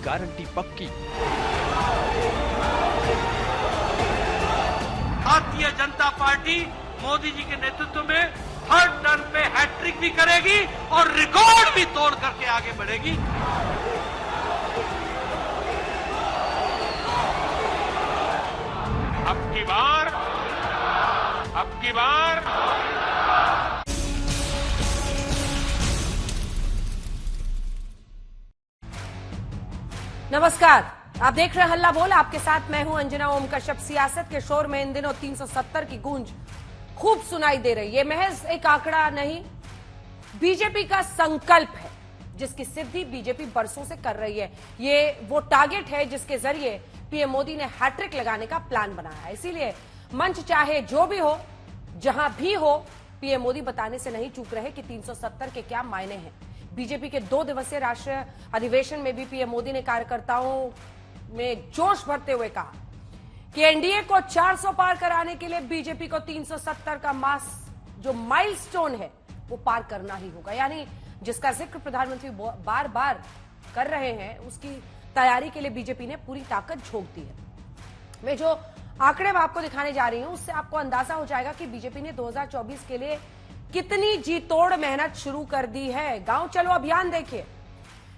Guarantee पक्की। Bharatiya Janata party Modi ji के नेतृत्व में थर्ड टर्म पे हैट्रिक भी करेगी और रिकॉर्ड भी तोड़ करके आगे बढ़ेगी। अब की बार नमस्कार, आप देख रहे हैं हल्ला बोल। आपके साथ मैं हूं अंजना ओम कश्यप। सियासत के शोर में इन दिनों 370 की गूंज खूब सुनाई दे रही है। ये महज एक आंकड़ा नहीं, बीजेपी का संकल्प है जिसकी सिद्धि बीजेपी बरसों से कर रही है। ये वो टारगेट है जिसके जरिए पीएम मोदी ने हैट्रिक लगाने का प्लान बनाया है। इसीलिए मंच चाहे जो भी हो, जहां भी हो, पीएम मोदी बताने से नहीं चूक रहे कि 370 के क्या मायने हैं। बीजेपी के 2 दिवसीय राष्ट्रीय अधिवेशन में भी पीएम मोदी ने कार्यकर्ताओं में जोश भरते हुए कहा कि एनडीए को 400 पार कराने के लिए बीजेपी को 370 का जो माइलस्टोन है वो पार करना ही होगा। यानी जिसका जिक्र प्रधानमंत्री बार बार कर रहे हैं, उसकी तैयारी के लिए बीजेपी ने पूरी ताकत झोंक दी है। मैं जो आंकड़े मैं आपको दिखाने जा रही हूं, उससे आपको अंदाजा हो जाएगा कि बीजेपी ने 2024 के लिए कितनी जी तोड़ मेहनत शुरू कर दी है। गांव चलो अभियान देखिए।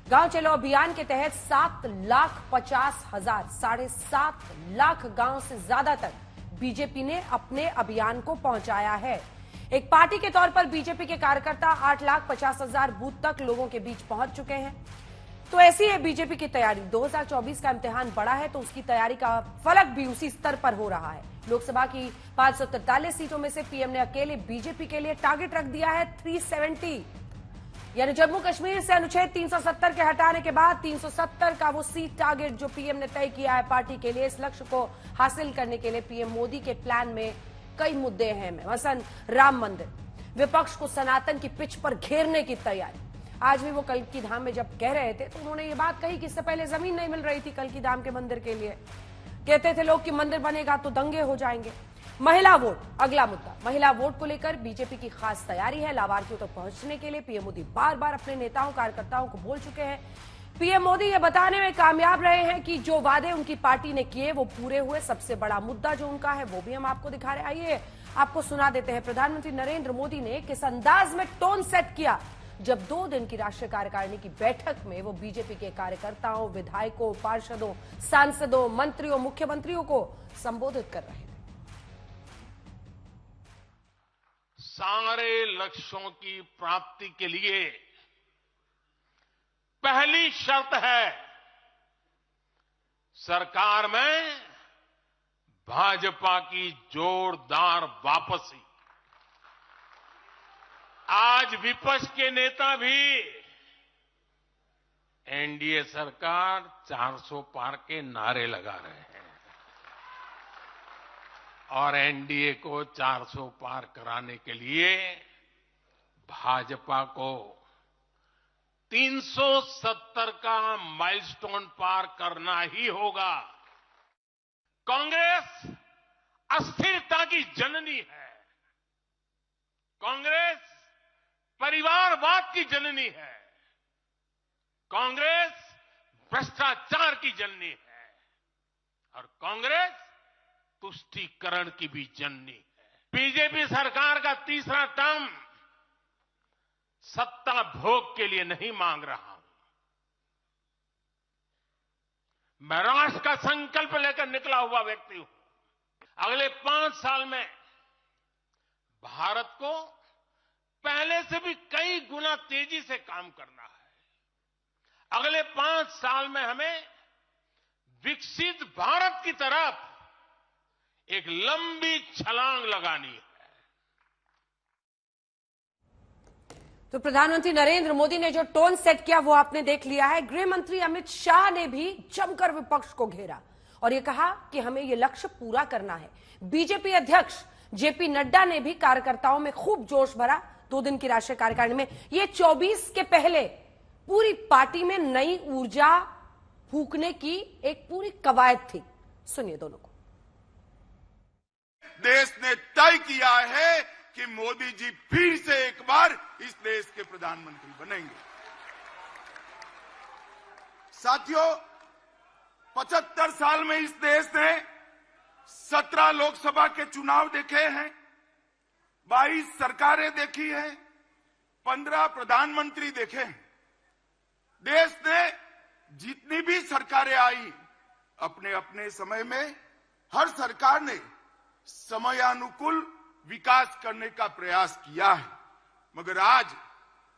गांव चलो अभियान के तहत 7,50,000 7.5 लाख गांव से ज्यादा तक बीजेपी ने अपने अभियान को पहुंचाया है। एक पार्टी के तौर पर बीजेपी के कार्यकर्ता 8,50,000 बूथ तक लोगों के बीच पहुंच चुके हैं। तो ऐसी है बीजेपी की तैयारी। 2024 का इम्तिहान बड़ा है तो उसकी तैयारी का फलक भी उसी स्तर पर हो रहा है। लोकसभा की 543 सीटों में से पीएम ने अकेले बीजेपी के लिए टारगेट रख दिया है 370, यानी जम्मू कश्मीर से अनुच्छेद 370 के हटाने के बाद 370 का वो सीट टारगेट जो पीएम ने तय किया है पार्टी के लिए। इस लक्ष्य को हासिल करने के लिए पीएम मोदी के प्लान में कई मुद्दे हैं, मसलन राम मंदिर, विपक्ष को सनातन की पिच पर घेरने की तैयारी। आज भी वो कल्की धाम में जब कह रहे थे तो उन्होंने ये बात कही कि इससे पहले जमीन नहीं मिल रही थी कल्की धाम के मंदिर के लिए। कहते थे लोग कि मंदिर बनेगा तो दंगे हो जाएंगे। महिला वोट अगला मुद्दा। महिला वोट को लेकर बीजेपी की खास तैयारी है। लाभार्थियों तक पहुंचने के लिए पीएम मोदी बार बार अपने नेताओं कार्यकर्ताओं को बोल चुके हैं। पीएम मोदी ये बताने में कामयाब रहे हैं कि जो वादे उनकी पार्टी ने किए वो पूरे हुए। सबसे बड़ा मुद्दा जो उनका है वो भी हम आपको दिखा रहे हैं। आइए आपको सुना देते हैं। प्रधानमंत्री नरेंद्र मोदी ने किस अंदाज में टोन सेट किया जब 2 दिन की राष्ट्रीय कार्यकारिणी की बैठक में वो बीजेपी के कार्यकर्ताओं, विधायकों, पार्षदों, सांसदों, मंत्रियों, मुख्यमंत्रियों को संबोधित कर रहे थे। सारे लक्ष्यों की प्राप्ति के लिए पहली शर्त है सरकार में भाजपा की जोरदार वापसी। आज विपक्ष के नेता भी एनडीए सरकार 400 पार के नारे लगा रहे हैं और एनडीए को 400 पार कराने के लिए भाजपा को 370 का माइलस्टोन पार करना ही होगा। कांग्रेस अस्थिरता की जननी है। कांग्रेस परिवारवाद की जननी है। कांग्रेस भ्रष्टाचार की जननी है और कांग्रेस तुष्टीकरण की भी जननी है। बीजेपी सरकार का तीसरा टर्म सत्ता भोग के लिए नहीं मांग रहा हूं। मैं राष्ट्र का संकल्प लेकर निकला हुआ व्यक्ति हूं। अगले 5 साल में भारत को पहले से भी कई गुना तेजी से काम करना है। अगले 5 साल में हमें विकसित भारत की तरफ एक लंबी छलांग लगानी है। तो प्रधानमंत्री नरेंद्र मोदी ने जो टोन सेट किया वो आपने देख लिया है। गृह मंत्री अमित शाह ने भी जमकर विपक्ष को घेरा और ये कहा कि हमें ये लक्ष्य पूरा करना है। बीजेपी अध्यक्ष जेपी नड्डा ने भी कार्यकर्ताओं में खूब जोश भरा। 2 दिन की राष्ट्रीय कार्यकारिणी में ये 24 के पहले पूरी पार्टी में नई ऊर्जा फूंकने की एक पूरी कवायद थी। सुनिए दोनों को। देश ने तय किया है कि मोदी जी फिर से एक बार इस देश के प्रधानमंत्री बनेंगे। साथियों, 75 साल में इस देश ने 17 लोकसभा के चुनाव देखे हैं, 22 सरकारें देखी हैं, 15 प्रधानमंत्री देखे हैं। देश ने जितनी भी सरकारें आई, अपने अपने समय में हर सरकार ने समयानुकूल विकास करने का प्रयास किया है। मगर आज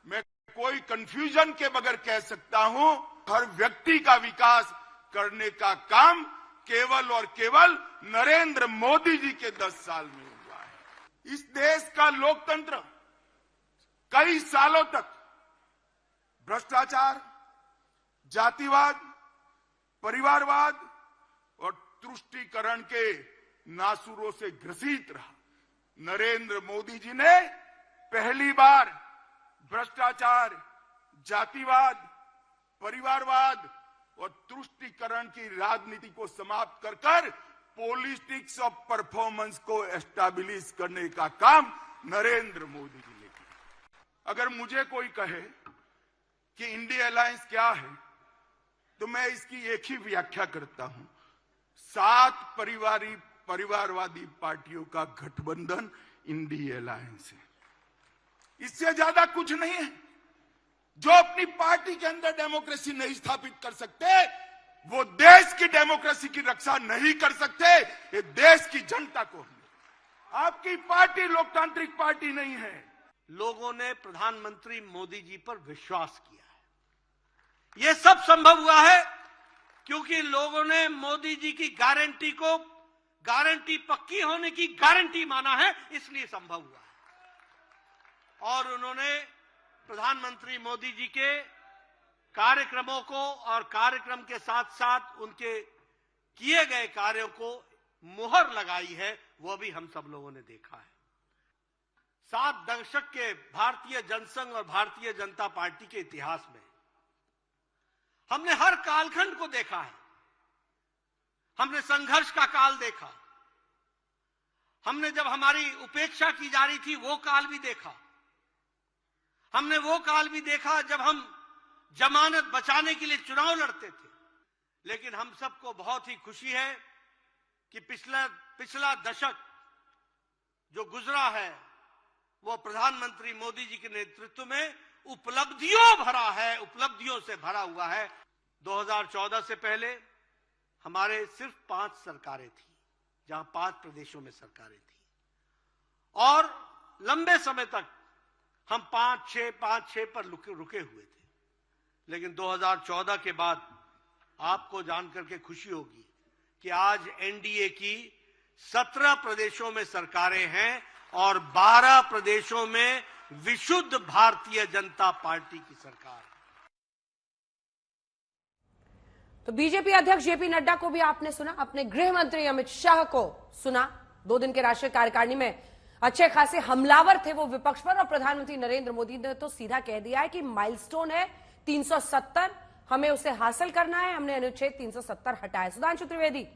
मैं कोई कंफ्यूजन के बगैर कह सकता हूं, हर व्यक्ति का विकास करने का काम केवल और केवल नरेंद्र मोदी जी के 10 साल में हुआ है। इस देश का लोकतंत्र कई सालों तक भ्रष्टाचार, जातिवाद, परिवारवाद और तुष्टीकरण के नासूरों से ग्रसित रहा। नरेंद्र मोदी जी ने पहली बार भ्रष्टाचार, जातिवाद, परिवारवाद और तुष्टीकरण की राजनीति को समाप्त कर पॉलिटिक्स ऑफ परफॉर्मेंस को एस्टैब्लिश करने का काम नरेंद्र मोदी जी ने किया। अगर मुझे कोई कहे कि इंडिया अलायंस क्या है, तो मैं इसकी एक ही व्याख्या करता हूं, 7 परिवारवादी पार्टियों का गठबंधन इंडिया अलायंस है। इससे ज्यादा कुछ नहीं है। जो अपनी पार्टी के अंदर डेमोक्रेसी नहीं स्थापित कर सकते, वो देश की डेमोक्रेसी की रक्षा नहीं कर सकते। ये देश की जनता को, आपकी पार्टी लोकतांत्रिक पार्टी नहीं है। लोगों ने प्रधानमंत्री मोदी जी पर विश्वास किया है। यह सब संभव हुआ है क्योंकि लोगों ने मोदी जी की गारंटी को गारंटी पक्की होने की गारंटी माना है, इसलिए संभव हुआ है। और उन्होंने प्रधानमंत्री मोदी जी के कार्यक्रमों को और कार्यक्रम के साथ साथ उनके किए गए कार्यों को मुहर लगाई है, वो भी हम सब लोगों ने देखा है। 7 दशक के भारतीय जनसंघ और भारतीय जनता पार्टी के इतिहास में हमने हर कालखंड को देखा है। हमने संघर्ष का काल देखा, हमने जब हमारी उपेक्षा की जा रही थी वो काल भी देखा, हमने वो काल भी देखा जब हम जमानत बचाने के लिए चुनाव लड़ते थे। लेकिन हम सबको बहुत ही खुशी है कि पिछला दशक जो गुजरा है वो प्रधानमंत्री मोदी जी के नेतृत्व में उपलब्धियों भरा है, उपलब्धियों से भरा हुआ है। 2014 से पहले हमारे सिर्फ 5 सरकारें थी, जहां 5 प्रदेशों में सरकारें थी, और लंबे समय तक हम 5-6 पर रुके हुए थे। लेकिन 2014 के बाद आपको जानकर के खुशी होगी कि आज एनडीए की 17 प्रदेशों में सरकारें हैं और 12 प्रदेशों में विशुद्ध भारतीय जनता पार्टी की सरकार है। तो बीजेपी अध्यक्ष जेपी नड्डा को भी आपने सुना, अपने गृह मंत्री अमित शाह को सुना। 2 दिन के राष्ट्रीय कार्यकारिणी में अच्छे खासे हमलावर थे वो विपक्ष पर, और प्रधानमंत्री नरेंद्र मोदी ने तो सीधा कह दिया है कि माइलस्टोन है 370, हमें उसे हासिल करना है, हमने अनुच्छेद 370 हटाया। सुधांशु त्रिवेदी,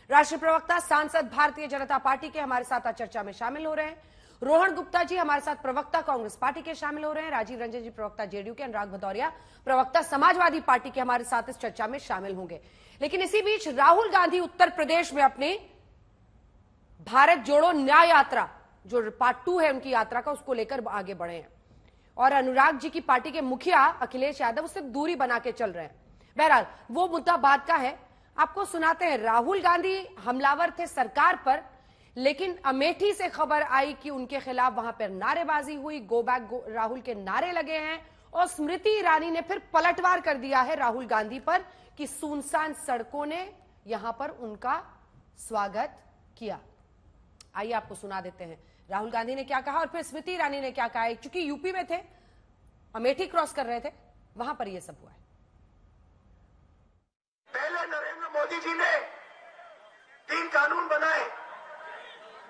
राष्ट्रीय प्रवक्ता, सांसद भारतीय जनता पार्टी के, हमारे साथ चर्चा में शामिल हो रहे हैं। रोहन गुप्ता जी हमारे साथ प्रवक्ता कांग्रेस पार्टी के शामिल हो रहे हैं। राजीव रंजन जी प्रवक्ता जेडीयू के, अनुराग भदौरिया प्रवक्ता समाजवादी पार्टी के हमारे साथ इस चर्चा में शामिल होंगे। लेकिन इसी बीच राहुल गांधी उत्तर प्रदेश में अपनी भारत जोड़ो न्याय यात्रा, जो पार्ट 2 है उनकी यात्रा का, उसको लेकर आगे बढ़े हैं, और अनुराग जी की पार्टी के मुखिया अखिलेश यादव उससे दूरी बना के चल रहे हैं। बहरहाल वो मुद्दा बात का है, आपको सुनाते हैं। राहुल गांधी हमलावर थे सरकार पर, लेकिन अमेठी से खबर आई कि उनके खिलाफ वहां पर नारेबाजी हुई, गो बैक राहुल के नारे लगे हैं, और स्मृति ईरानी ने फिर पलटवार कर दिया है राहुल गांधी पर कि सुनसान सड़कों ने यहां पर उनका स्वागत किया। आइए आपको सुना देते हैं राहुल गांधी ने क्या कहा और फिर स्मृति ईरानी ने क्या कहा। चूंकि यूपी में थे, अमेठी क्रॉस कर रहे थे, वहां पर यह सब हुआ है। पहले नरेंद्र मोदी जी ने 3 कानून बनाए,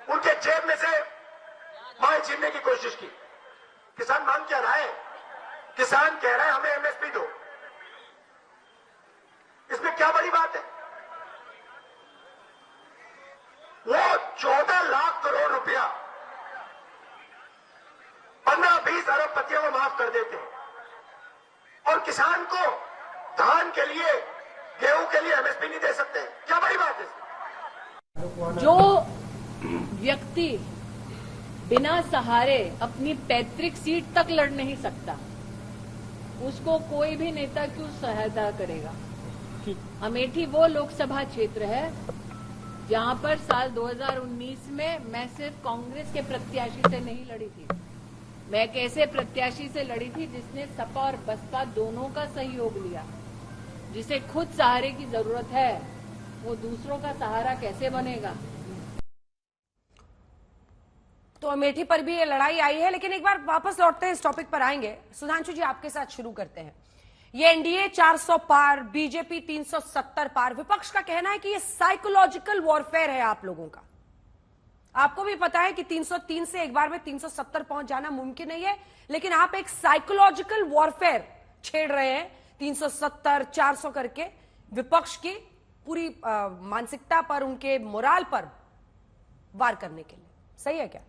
उनके जेब में से माल छीनने की कोशिश की। किसान मांग क्या रहा है? किसान कह रहा है हमें एमएसपी दो। इसमें क्या बड़ी बात है? वो 14 लाख करोड़ रुपया 15-20 अरबपतियों को माफ कर देते हैं, और किसान को धान के लिए गेहूं के लिए एमएसपी नहीं दे सकते, क्या बड़ी बात है? जो व्यक्ति बिना सहारे अपनी पैतृक सीट तक लड़ नहीं सकता, उसको कोई भी नेता क्यों सहायता करेगा? अमेठी वो लोकसभा क्षेत्र है जहां पर साल 2019 में मैं सिर्फ कांग्रेस के प्रत्याशी से नहीं लड़ी थी, मैं एक ऐसे प्रत्याशी से लड़ी थी जिसने सपा और बसपा दोनों का सहयोग लिया। जिसे खुद सहारे की जरूरत है वो दूसरों का सहारा कैसे बनेगा? तो अमेठी पर भी ये लड़ाई आई है, लेकिन एक बार वापस लौटते हैं, इस टॉपिक पर आएंगे। सुधांशु जी, आपके साथ शुरू करते हैं। ये एनडीए 400 पार, बीजेपी 370 पार। विपक्ष का कहना है कि ये साइकोलॉजिकल वॉरफेयर है आप लोगों का। आपको भी पता है कि 303 से एक बार में 370 पहुंच जाना मुमकिन नहीं है, लेकिन आप एक साइकोलॉजिकल वॉरफेयर छेड़ रहे हैं 370 400 करके विपक्ष की पूरी मानसिकता पर, उनके मोराल पर वार करने के लिए। सही है क्या?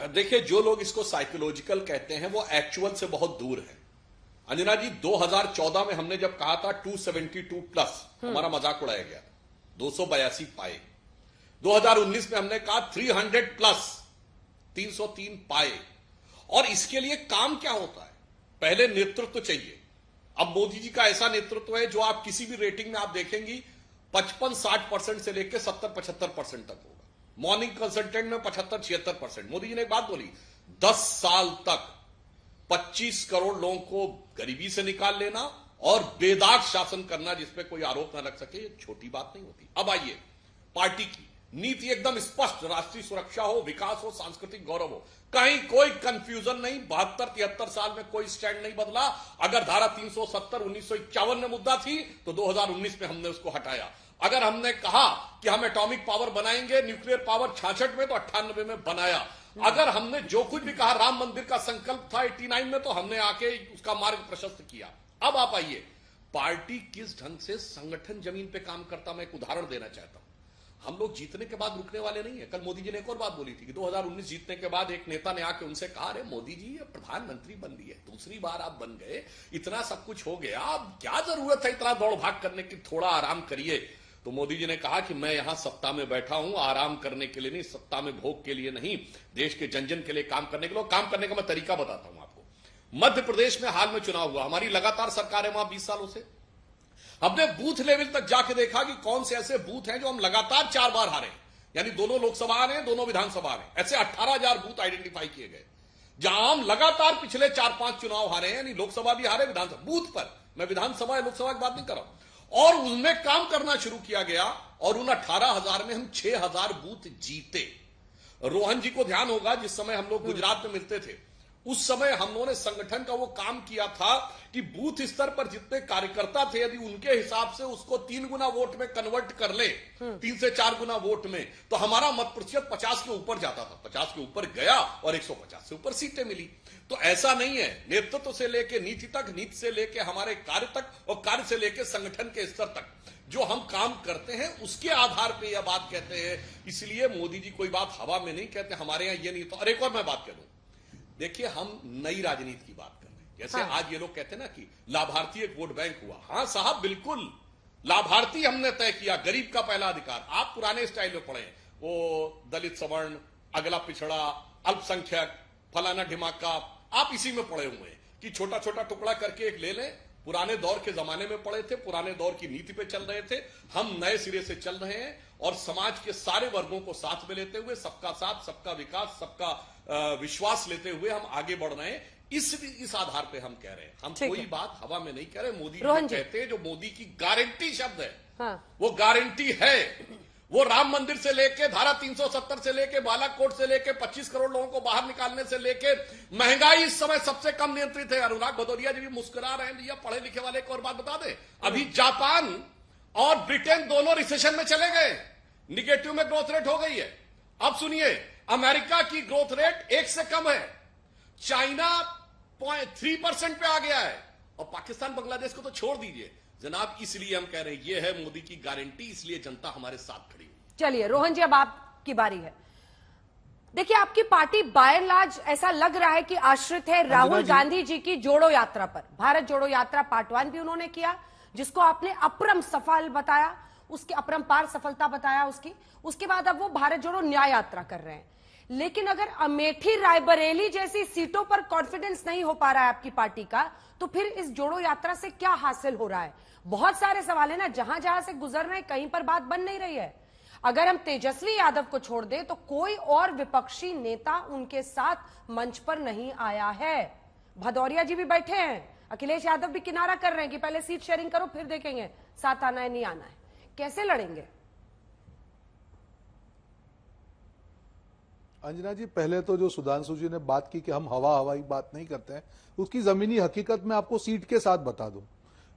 देखिए, जो लोग इसको साइकोलॉजिकल कहते हैं वो एक्चुअल से बहुत दूर है। अंजना जी, 2014 में हमने जब कहा था 272 प्लस, हमारा मजाक उड़ाया गया, 282 पाए। 2019 में हमने कहा 300 प्लस, 303 पाए। और इसके लिए काम क्या होता है? पहले नेतृत्व चाहिए। अब मोदी जी का ऐसा नेतृत्व है जो आप किसी भी रेटिंग में आप देखेंगी 55-60% से लेकर 70-75% तक होगा। मॉर्निंग कंसल्टेंट में 75-76%। मोदी जी ने एक बात बोली, 10 साल तक 25 करोड़ लोगों को गरीबी से निकाल लेना और बेदाग शासन करना जिसपे कोई आरोप न रख सके, ये छोटी बात नहीं होती। अब आइए, पार्टी की नीति एकदम स्पष्ट, राष्ट्रीय सुरक्षा हो, विकास हो, सांस्कृतिक गौरव हो, कहीं कोई कंफ्यूजन नहीं। 72-73 साल में कोई स्टैंड नहीं बदला। अगर धारा 370 1951 में मुद्दा थी तो 2019 में हमने उसको हटाया। अगर हमने कहा कि हम एटॉमिक पावर बनाएंगे, न्यूक्लियर पावर 66 में, तो 98 में बनाया। अगर हमने जो कुछ भी कहा, राम मंदिर का संकल्प था 89 में, तो हमने आके उसका मार्ग प्रशस्त किया। अब आप आइए, पार्टी किस ढंग से संगठन जमीन पे काम करता, मैं एक उदाहरण देना चाहता हूं। हम लोग जीतने के बाद रुकने वाले नहीं है। कल मोदी जी ने एक और बात बोली थी कि 2019 जीतने के बाद एक नेता ने आके उनसे कहा, अरे मोदी जी, ये प्रधानमंत्री बन लिए, दूसरी बार आप बन गए, इतना सब कुछ हो गया, अब क्या जरूरत है इतना दौड़ भाग करने की, थोड़ा आराम करिए। तो मोदी जी ने कहा कि मैं यहां सत्ता में बैठा हूं आराम करने के लिए नहीं, सत्ता में भोग के लिए नहीं, देश के जन जन के लिए काम करने के लिए। काम करने का मैं तरीका बताता हूं आपको। मध्य प्रदेश में हाल में चुनाव हुआ, हमारी लगातार सरकार है वहां 20 सालों से। हमने बूथ लेवल तक जाके देखा कि कौन से ऐसे बूथ हैं जो हम लगातार 4 बार हारे, यानी दोनों लोकसभा हारे, दोनों विधानसभा हारे। ऐसे 18,000 बूथ आइडेंटिफाई किए गए जहां हम लगातार पिछले 4-5 चुनाव हारे, यानी लोकसभा भी हारे, विधानसभा बूथ पर, मैं विधानसभा या लोकसभा की बात नहीं कर रहा हूं। और उनमें काम करना शुरू किया गया और उन 18,000 में हम 6,000 बूथ जीते। रोहन जी को ध्यान होगा, जिस समय हम लोग गुजरात में मिलते थे, उस समय हमने संगठन का वो काम किया था कि बूथ स्तर पर जितने कार्यकर्ता थे, यदि उनके हिसाब से उसको 3 गुना वोट में कन्वर्ट कर ले, 3 से 4 गुना वोट में, तो हमारा मत प्रतिशत 50 के ऊपर जाता था। 50 के ऊपर गया और 150 से ऊपर सीटें मिली। तो ऐसा नहीं है, नेतृत्व से लेके नीति तक, नीति से लेके हमारे कार्य तक, और कार्य से लेके संगठन के स्तर तक जो हम काम करते हैं उसके आधार पर यह बात कहते हैं। इसलिए मोदी जी कोई बात हवा में नहीं कहते, हमारे यहां ये नहीं। तो और एक और मैं बात कह दूं, देखिए, हम नई राजनीति की बात कर रहे हैं। जैसे आज ये लोग कहते हैं ना कि लाभार्थी एक वोट बैंक हुआ। हां साहब, बिल्कुल, लाभार्थी हमने तय किया, गरीब का पहला अधिकार। आप पुराने स्टाइल में पढ़े, वो दलित, सवर्ण, अगला पिछड़ा, अल्पसंख्यक, फलाना ढिमाका, आप इसी में पड़े हुए हैं कि छोटा छोटा टुकड़ा करके एक ले लें। पुराने दौर के जमाने में पड़े थे, पुराने दौर की नीति पे चल रहे थे। हम नए सिरे से चल रहे हैं और समाज के सारे वर्गों को साथ में लेते हुए, सबका साथ, सबका विकास, सबका विश्वास लेते हुए हम आगे बढ़ रहे हैं। इस आधार पे हम कह रहे हैं, हम कोई बात हवा में नहीं कह रहे। मोदी जी कहते हैं, जो मोदी की गारंटी शब्द है, हाँ। वो गारंटी है। वो राम मंदिर से लेके, धारा 370 से लेके, बालाकोट से लेके, 25 करोड़ लोगों को बाहर निकालने से लेके, महंगाई इस समय सबसे कम नियंत्रित है। अनुराग भदौरिया जी भी मुस्कुरा रहे हैं, भैया पढ़े लिखे वाले को और बात बता दें, अभी जापान और ब्रिटेन दोनों रिसेशन में चले गए, निगेटिव में ग्रोथ रेट हो गई है। अब सुनिए, अमेरिका की ग्रोथ रेट 1 से कम है, चाइना 3% पे आ गया है, और पाकिस्तान बांग्लादेश को तो छोड़ दीजिए जनाब। इसलिए हम कह रहे हैं, ये है मोदी की गारंटी, इसलिए जनता हमारे साथ खड़ी हुई। चलिए रोहन जी, अब आपकी बारी है। देखिए, आपकी पार्टी बाय एंड लार्ज ऐसा लग रहा है कि आश्रित है राहुल गांधी जी की जोड़ो यात्रा पर। भारत जोड़ो यात्रा पार्ट 1 भी उन्होंने किया, जिसको आपने अपरम सफल बताया, उसकी अपरंपार सफलता बताया उसके बाद अब वो भारत जोड़ो न्याय यात्रा कर रहे हैं। लेकिन अगर अमेठी रायबरेली जैसी सीटों पर कॉन्फिडेंस नहीं हो पा रहा है आपकी पार्टी का, तो फिर इस जोड़ो यात्रा से क्या हासिल हो रहा है? बहुत सारे सवाल है ना, जहां जहां से गुजर रहे हैं कहीं पर बात बन नहीं रही है। अगर हम तेजस्वी यादव को छोड़ दें तो कोई और विपक्षी नेता उनके साथ मंच पर नहीं आया है। भदौरिया जी भी बैठे हैं, अखिलेश यादव भी किनारा कर रहे हैं कि पहले सीट शेयरिंग करो फिर देखेंगे साथ आना है नहीं आना है। कैसे लड़ेंगे? अंजना जी, पहले तो जो सुधांशु जी ने बात की कि हम हवाई बात नहीं करते हैं, उसकी जमीनी हकीकत में आपको सीट के साथ बता दूं।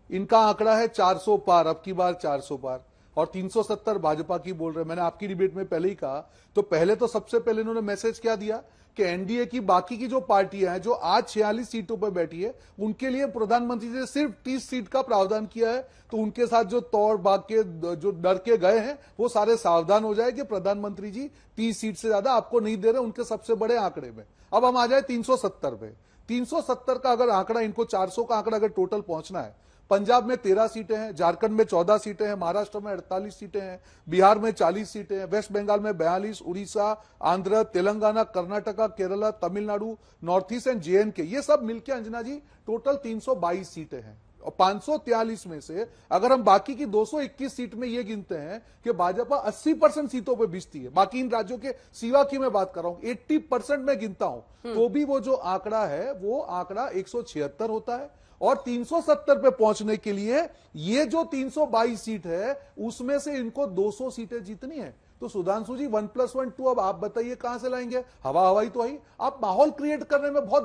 इनका आंकड़ा है 400 पार, अब की बार 400 पार, और 370 भाजपा की बोल रहे हैं। मैंने आपकी डिबेट में पहले ही कहा, तो पहले तो सबसे पहले इन्होंने मैसेज क्या दिया कि एनडीए की बाकी की जो पार्टियां हैं जो आज 46 सीटों पर बैठी है, उनके लिए प्रधानमंत्री जी ने सिर्फ 30 सीट का प्रावधान किया है। तो उनके साथ जो तौर भाग के जो डर के गए हैं वो सारे सावधान हो जाए कि प्रधानमंत्री जी 30 सीट से ज्यादा आपको नहीं दे रहे उनके सबसे बड़े आंकड़े में। अब हम आ जाए 370 पे। 370 का अगर आंकड़ा, इनको 400 का आंकड़ा अगर टोटल पहुंचना है, पंजाब में 13 सीटें हैं, झारखंड में 14 सीटें हैं, महाराष्ट्र में 48 सीटें हैं, बिहार में 40 सीटें हैं, वेस्ट बंगाल में 42, Orissa, Andhra, Telangana, Karnataka, Kerala, Tamil Nadu, north east and JNK, ये सब मिलकर अंजना जी टोटल 322 सीटें हैं। और 543 में से अगर हम बाकी की 221 सीट में ये गिनते हैं कि भाजपा 80% सीटों पे बिजती है, बाकी इन राज्यों के सिवा की मैं बात कर रहा हूं, 80% में गिनता हूं, तो भी वो जो आंकड़ा है वो आंकड़ा 176 होता है। और 370 पे पहुंचने के लिए ये जो 322 सीट है उसमें से इनको 200 सीटें जीतनी है। तो सुधांशु जी 1+1 2, अब आप बताइए कहां से लाएंगे? हवाई तो आई। आप माहौल क्रिएट करने में बहुत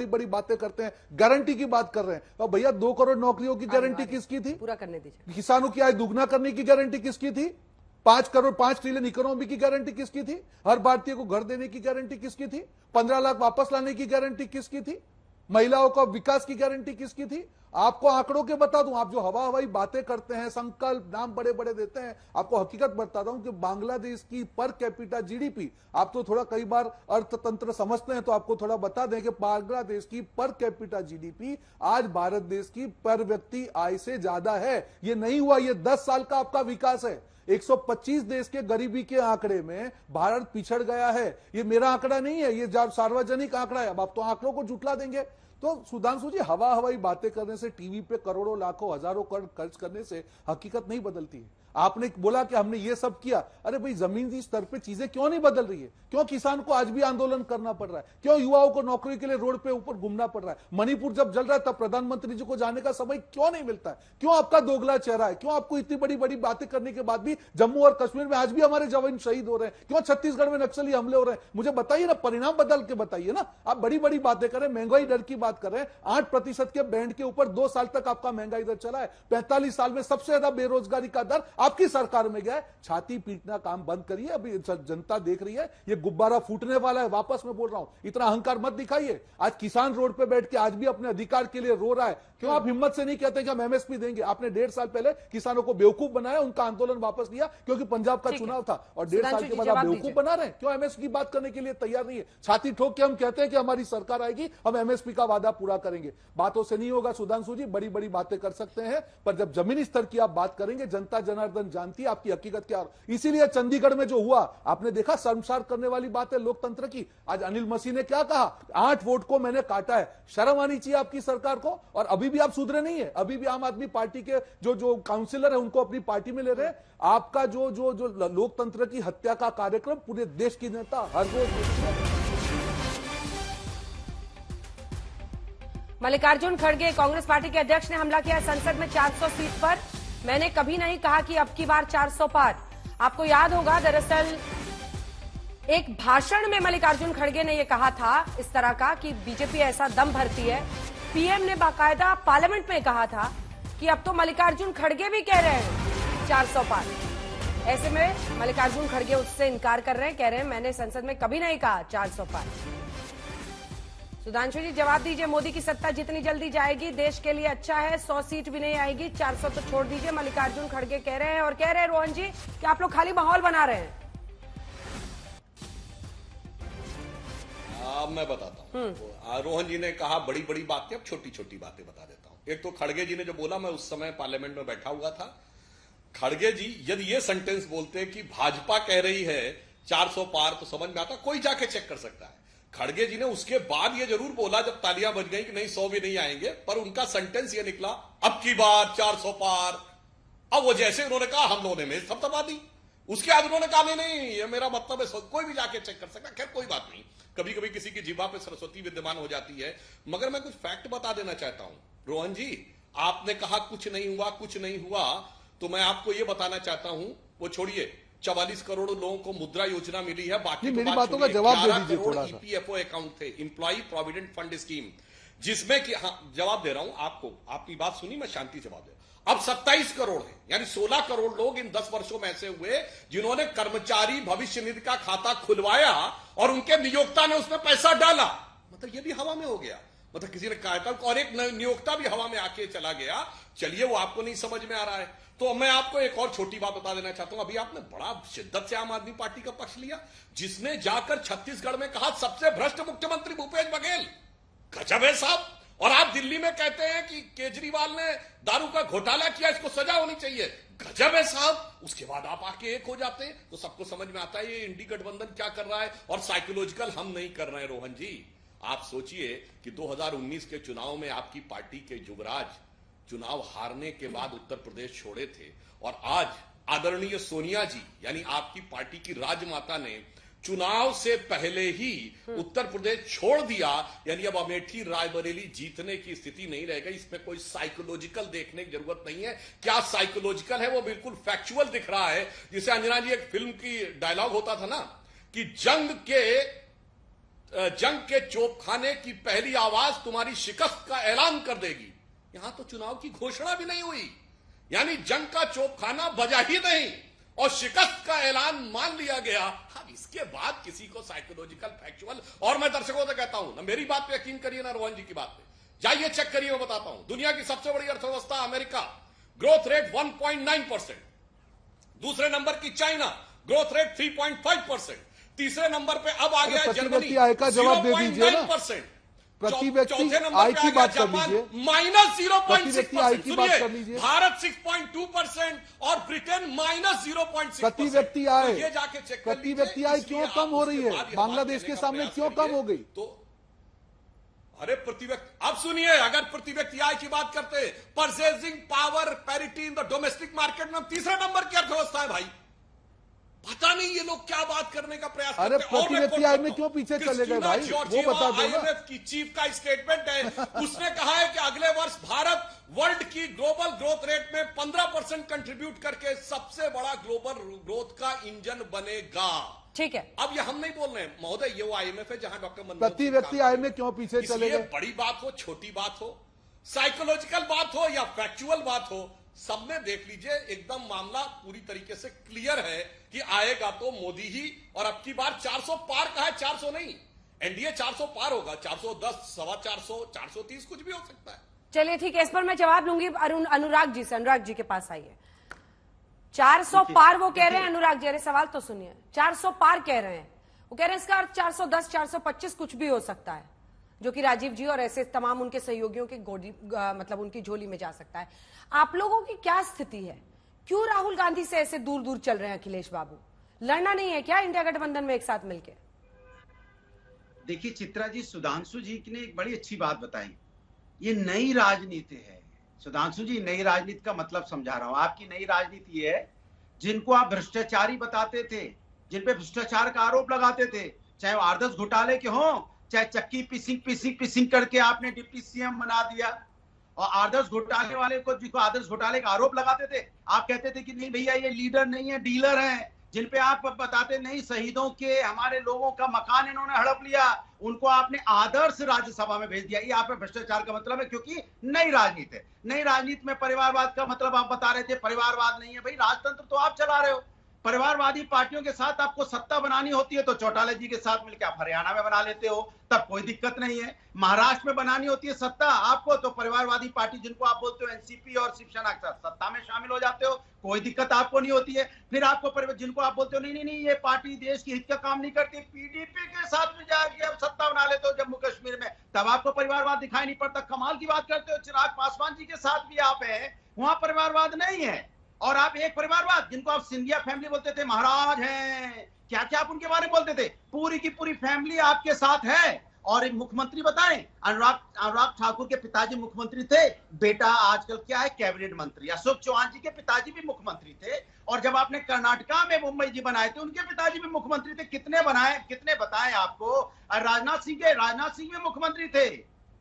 बड़ी बातें करते हैं, गारंटी की बात कर रहे हैं। तो भैया 2 करोड़ नौकरियों की गारंटी किसकी थी? पूरा करने दीजिए। किसानों की आय दुगना करने की गारंटी किसकी थी? 5 ट्रिलियन इकोनॉमी की गारंटी किसकी थी? हर भारतीय को घर देने की गारंटी किसकी थी? 15 लाख वापस लाने की गारंटी किसकी थी? महिलाओं का विकास की गारंटी किसकी थी? आपको आंकड़ों के बता दूं, आप जो हवाई बातें करते हैं, संकल्प नाम बड़े बड़े देते हैं, आपको हकीकत बताता हूं कि बांग्लादेश की पर कैपिटा जीडीपी, आप तो थोड़ा कई बार अर्थतंत्र समझते हैं तो आपको थोड़ा बता दें कि बांग्लादेश की पर कैपिटा जीडीपी आज भारत देश की पर व्यक्ति आय से ज्यादा है। ये नहीं हुआ, ये 10 साल का आपका विकास है। 125 देश के गरीबी के आंकड़े में भारत पिछड़ गया है। ये मेरा आंकड़ा नहीं है, ये सार्वजनिक आंकड़ा है। अब आप तो आंकड़ों को जुटला देंगे। तो सुधांशु जी, हवाई बातें करने से, टीवी पे करोड़ों लाखों हजारों करोड़ खर्च करने से हकीकत नहीं बदलती है। आपने बोला कि हमने ये सब किया, अरे भाई जमीनी स्तर पे चीजें क्यों नहीं बदल रही है? क्यों किसान को आज भी आंदोलन करना पड़ रहा है? क्यों युवाओं को नौकरी के लिए रोड पे ऊपर घूमना पड़ रहा है? मणिपुर जब जल रहा है तब प्रधानमंत्री जी को जाने का समय क्यों नहीं मिलता है? क्यों आपका दोगला चेहरा है? क्यों आपको इतनी बड़ी बड़ी बातें करने के बाद भी जम्मू और कश्मीर में आज भी हमारे जवान शहीद हो रहे हैं? क्यों छत्तीसगढ़ में नक्सली हमले हो रहे हैं? मुझे बताइए ना, परिणाम बदल के बताइए ना। आप बड़ी बड़ी बातें करें, महंगाई दर की बात कर रहे हैं, 8% के बैंड के ऊपर 2 साल तक आपका महंगाई दर चला है। 45 साल में सबसे ज्यादा बेरोजगारी का दर आपकी सरकार में गया है। छाती पीटना काम बंद करिए, अभी जनता देख रही है, ये गुब्बारा फूटने वाला है। वापस मैं बोल रहा हूं, इतना अहंकार मत दिखाइए। आज किसान रोड पे बैठ के आज भी अपने अधिकार के लिए रो रहा है। क्यों आप हिम्मत से नहीं कहते कि हम एमएसपी देंगे? आपने 1.5 साल पहले किसानों को बेवकूफ बनाया, उनका आंदोलन वापस लिया क्योंकि पंजाब का चुनाव था, और 1.5 साल के बाद आप बेवकूफ बना रहे हैं। क्यों एमएसपी की बात करने के लिए तैयार नहीं है? छाती ठोक के हम कहते हैं कि हमारी सरकार आएगी, हम एमएसपी का वादा पूरा करेंगे। बातों से नहीं होगा सुधांशु जी, बड़ी बड़ी बातें कर सकते हैं, पर जब जमीनी स्तर की आप बात करेंगे, जनता जनार्दन जानती है आपकी हकीकत क्या। इसीलिए चंडीगढ़ में जो हुआ आपने देखा, शर्मसार करने वाली बात है लोकतंत्र की। आज अनिल मसीह ने क्या कहा? 8 वोट को मैंने काटा है। शर्म आनी चाहिए आपकी सरकार को। और अभी भी आप सुधरे नहीं है, अभी भी आम आदमी पार्टी के जो काउंसिलर है उनको अपनी पार्टी में ले रहे हैं। आपका जो लोकतंत्र की हत्या का कार्यक्रम पूरे देश की जनता हर रोज। मल्लिकार्जुन खड़गे, कांग्रेस पार्टी के अध्यक्ष, ने हमला किया संसद में 400 सीट पर। मैंने कभी नहीं कहा कि अब की बार 400 पार। आपको याद होगा, दरअसल एक भाषण में मल्लिकार्जुन खड़गे ने यह कहा था इस तरह का कि बीजेपी ऐसा दम भरती है। पीएम ने बाकायदा पार्लियामेंट में कहा था कि अब तो मल्लिकार्जुन खड़गे भी कह रहे हैं 400 पार। ऐसे में मल्लिकार्जुन खड़गे उससे इनकार कर रहे हैं, कह रहे हैं मैंने संसद में कभी नहीं कहा 400 पार। सुधांशु जी, जवाब दीजिए, मोदी की सत्ता जितनी जल्दी जाएगी देश के लिए अच्छा है। 100 सीट भी नहीं आएगी, 400 तो छोड़ दीजिए। मल्लिकार्जुन खड़गे कह रहे हैं, और कह रहे हैं रोहन जी कि आप लोग खाली माहौल बना रहे हैं। अब मैं बताता हूँ। रोहन जी ने कहा बड़ी बड़ी बातें, अब छोटी छोटी बातें बता देता हूँ। एक तो खड़गे जी ने जो बोला, मैं उस समय पार्लियामेंट में बैठा हुआ था। खड़गे जी यदि ये सेंटेंस बोलते कि भाजपा कह रही है 400 पार, तो समझ में आता, कोई जाके चेक कर सकता है। खड़गे जी ने उसके बाद ये जरूर बोला जब तालियां बज गई कि नहीं 100 भी नहीं आएंगे, पर उनका सेंटेंस ये निकला अब की बार 400 पार। अब वो जैसे उन्होंने कहा हम लोगों ने मेज थपथपा दी। उसके बाद उन्होंने कहा नहीं ये मेरा मतलब है, कोई भी जाके चेक कर सकता। खैर कोई बात नहीं, कभी कभी किसी की जीवा पे सरस्वती विद्यमान हो जाती है। मगर मैं कुछ फैक्ट बता देना चाहता हूं। रोहन जी, आपने कहा कुछ नहीं हुआ, कुछ नहीं हुआ, तो मैं आपको यह बताना चाहता हूं, वो छोड़िए 44 करोड़ लोगों को मुद्रा योजना मिली है, बाकी मेरी बातों का जवाब दे दीजिए थोड़ा सा। ईपीएफओ अकाउंट थे, इंप्लॉई प्रोविडेंट फंड स्कीम, जिसमें कि हाँ जवाब दे रहा हूं आपको, आपकी बात सुनी, मैं शांति से जवाब दे। अब 27 करोड़ है, यानी 16 करोड़ लोग इन 10 वर्षों में ऐसे हुए जिन्होंने कर्मचारी भविष्य निधि का खाता खुलवाया और उनके नियोक्ता ने उसमें पैसा डाला। मतलब ये भी हवा में हो गया, मतलब किसी ने कहा था, और एक नियोक्ता भी हवा में आके चला गया। चलिए वो आपको नहीं समझ में आ रहा है, तो मैं आपको एक और छोटी बात बता देना चाहता हूं। अभी आपने बड़ा शिद्दत से आम आदमी पार्टी का पक्ष लिया, जिसने जाकर छत्तीसगढ़ में कहा सबसे भ्रष्ट मुख्यमंत्री भूपेश बघेल। गजब है साहब। और आप दिल्ली में कहते हैं कि केजरीवाल ने दारू का घोटाला किया, इसको सजा होनी चाहिए। गजब है साहब। उसके बाद आप आके एक हो जाते हैं, तो सबको समझ में आता है ये इंडी गठबंधन क्या कर रहा है, और साइकोलॉजिकल हम नहीं कर रहे हैं। रोहन जी, आप सोचिए कि 2019 के चुनाव में आपकी पार्टी के युवराज चुनाव हारने के बाद उत्तर प्रदेश छोड़े थे, और आज आदरणीय सोनिया जी यानी आपकी पार्टी की राजमाता ने चुनाव से पहले ही उत्तर प्रदेश छोड़ दिया, यानी अब अमेठी रायबरेली जीतने की स्थिति नहीं रहेगा। इसमें कोई साइकोलॉजिकल देखने की जरूरत नहीं है। क्या साइकोलॉजिकल है, वो बिल्कुल फैक्चुअल दिख रहा है। जिसे अंजना जी, एक फिल्म की डायलॉग होता था ना कि जंग के चोपखाने की पहली आवाज तुम्हारी शिकस्त का ऐलान कर देगी। यहां तो चुनाव की घोषणा भी नहीं हुई, यानी जंग का चोपखाना बजा ही नहीं और शिकस्त का ऐलान मान लिया गया। अब इसके बाद किसी को साइकोलॉजिकल फैक्चुअल, और मैं दर्शकों से कहता हूं ना, मेरी बात पे यकीन करिए ना रोहन जी की बात पे, जाइए चेक करिए। मैं बताता हूं, दुनिया की सबसे बड़ी अर्थव्यवस्था अमेरिका, ग्रोथ रेट 1.9%। दूसरे नंबर की चाइना, ग्रोथ रेट 3.5%। तीसरे नंबर पे अब आ गया जर्मनी, आय का जवाब दे दीजिए ना। प्रति व्यक्ति आय की बात कर लीजिए, -0.6%। भारत 6.2% और ब्रिटेन -0.6%। प्रति व्यक्ति आय, ये जाके चेक कर प्रति व्यक्ति आय क्यों कम हो रही है बांग्लादेश के सामने, क्यों कम हो गई? तो अरे प्रति व्यक्ति, अब सुनिए, अगर प्रति व्यक्ति आय की बात करते, purchasing power parity in the domestic market में तीसरे नंबर की अर्थव्यवस्था है भाई। पता नहीं ये लोग क्या बात करने का प्रयास करते हैं। अरे प्रति व्यक्ति आय में क्यों पीछे चले गए भाई, वो बता दो ना। IMF की चीफ का स्टेटमेंट है, उसने कहा है कि अगले वर्ष भारत वर्ल्ड की ग्लोबल ग्रोथ रेट में 15% कंट्रीब्यूट करके सबसे बड़ा ग्लोबल ग्रोथ का इंजन बनेगा। ठीक है, अब ये हम नहीं बोल रहे हैं महोदय, ये वो IMF है जहां डॉक्टर मनमोहन प्रति व्यक्ति आय में क्यों पीछे चले गए? बड़ी बात हो, छोटी बात हो, साइकोलॉजिकल बात हो या फैक्चुअल बात हो, सब में देख लीजिए एकदम मामला पूरी तरीके से क्लियर है कि आएगा तो मोदी ही। और अब की बार 400 पार का है, 400 नहीं, एनडीए 400 पार होगा, 410, 425, 430 कुछ भी हो सकता है। चलिए ठीक है, इस पर मैं जवाब लूंगी अनुराग जी से। अनुराग जी के पास आइए। 400 पार वो कह रहे हैं, अनुराग जी, अरे सवाल तो सुनिए। 400 पार कह रहे हैं, वो कह रहे हैं इसका अर्थ 410, 425 कुछ भी हो सकता है, जो कि राजीव जी और ऐसे तमाम उनके सहयोगियों के मतलब उनकी झोली में जा सकता है। आप लोगों की क्या स्थिति है? क्यों राहुल गांधी से ऐसे दूर दूर चल रहे हैं अखिलेश बाबू? लड़ना नहीं है क्या इंडिया गठबंधन में एक साथ मिलकर? देखिए चित्रा जी, सुधांशु जी ने एक बड़ी अच्छी बात बताई, ये नई राजनीति है। सुधांशु जी, नई राजनीति का मतलब समझा रहा हूं। आपकी नई राजनीति है, जिनको आप भ्रष्टाचारी बताते थे, जिन पे भ्रष्टाचार का आरोप लगाते थे, चाहे वो आदर्श घोटाले के हों, चाहे चक्की पिसिंग करके आपने डिप्टी सीएम बना दिया। और आदर्श घोटाले वाले को, जिसको आदर्श घोटाले का आरोप लगाते थे, आप कहते थे कि नहीं भैया ये लीडर नहीं है, डीलर हैं। जिन पे आप बताते नहीं, शहीदों के, हमारे लोगों का मकान इन्होंने हड़प लिया, उनको आपने आदर्श राज्यसभा में भेज दिया। ये आप भ्रष्टाचार का मतलब है, क्योंकि नई राजनीति है। नई राजनीति में परिवारवाद का मतलब आप बता रहे थे, परिवारवाद नहीं है भाई, राजतंत्र तो आप चला रहे हो। परिवारवादी पार्टियों के साथ आपको सत्ता बनानी होती है तो चौटाला जी के साथ मिलकर आप हरियाणा में बना लेते हो, तब कोई दिक्कत नहीं है। महाराष्ट्र में बनानी होती है सत्ता आपको तो परिवारवादी पार्टी जिनको आप बोलते हो एनसीपी और शिवसेना के साथ सत्ता में शामिल हो जाते हो, कोई दिक्कत आपको नहीं होती है। फिर आपको जिनको आप बोलते हो नहीं नहीं नहीं ये पार्टी देश की हित का काम नहीं करती, पीडीपी के साथ में जाके आप सत्ता बना लेते हो जम्मू कश्मीर में, तब आपको परिवारवाद दिखाई नहीं पड़ता। कमाल की बात करते हो, चिराग पासवान जी के साथ भी आप हैं, वहां परिवारवाद नहीं है। और आप एक परिवारवाद जिनको आप सिंधिया फैमिली बोलते थे, महाराज हैं, क्या क्या आप उनके बारे में बोलते थे, पूरी की पूरी फैमिली आपके साथ है। और एक मुख्यमंत्री बताएं, अनुराग ठाकुर के पिताजी मुख्यमंत्री थे, बेटा आजकल क्या है, कैबिनेट मंत्री। अशोक चौहान जी के पिताजी भी मुख्यमंत्री थे, और जब आपने कर्नाटका में मुंबई जी बनाए थे उनके पिताजी भी मुख्यमंत्री थे। कितने बनाए, कितने बताएं आपको। और राजनाथ सिंह भी मुख्यमंत्री थे,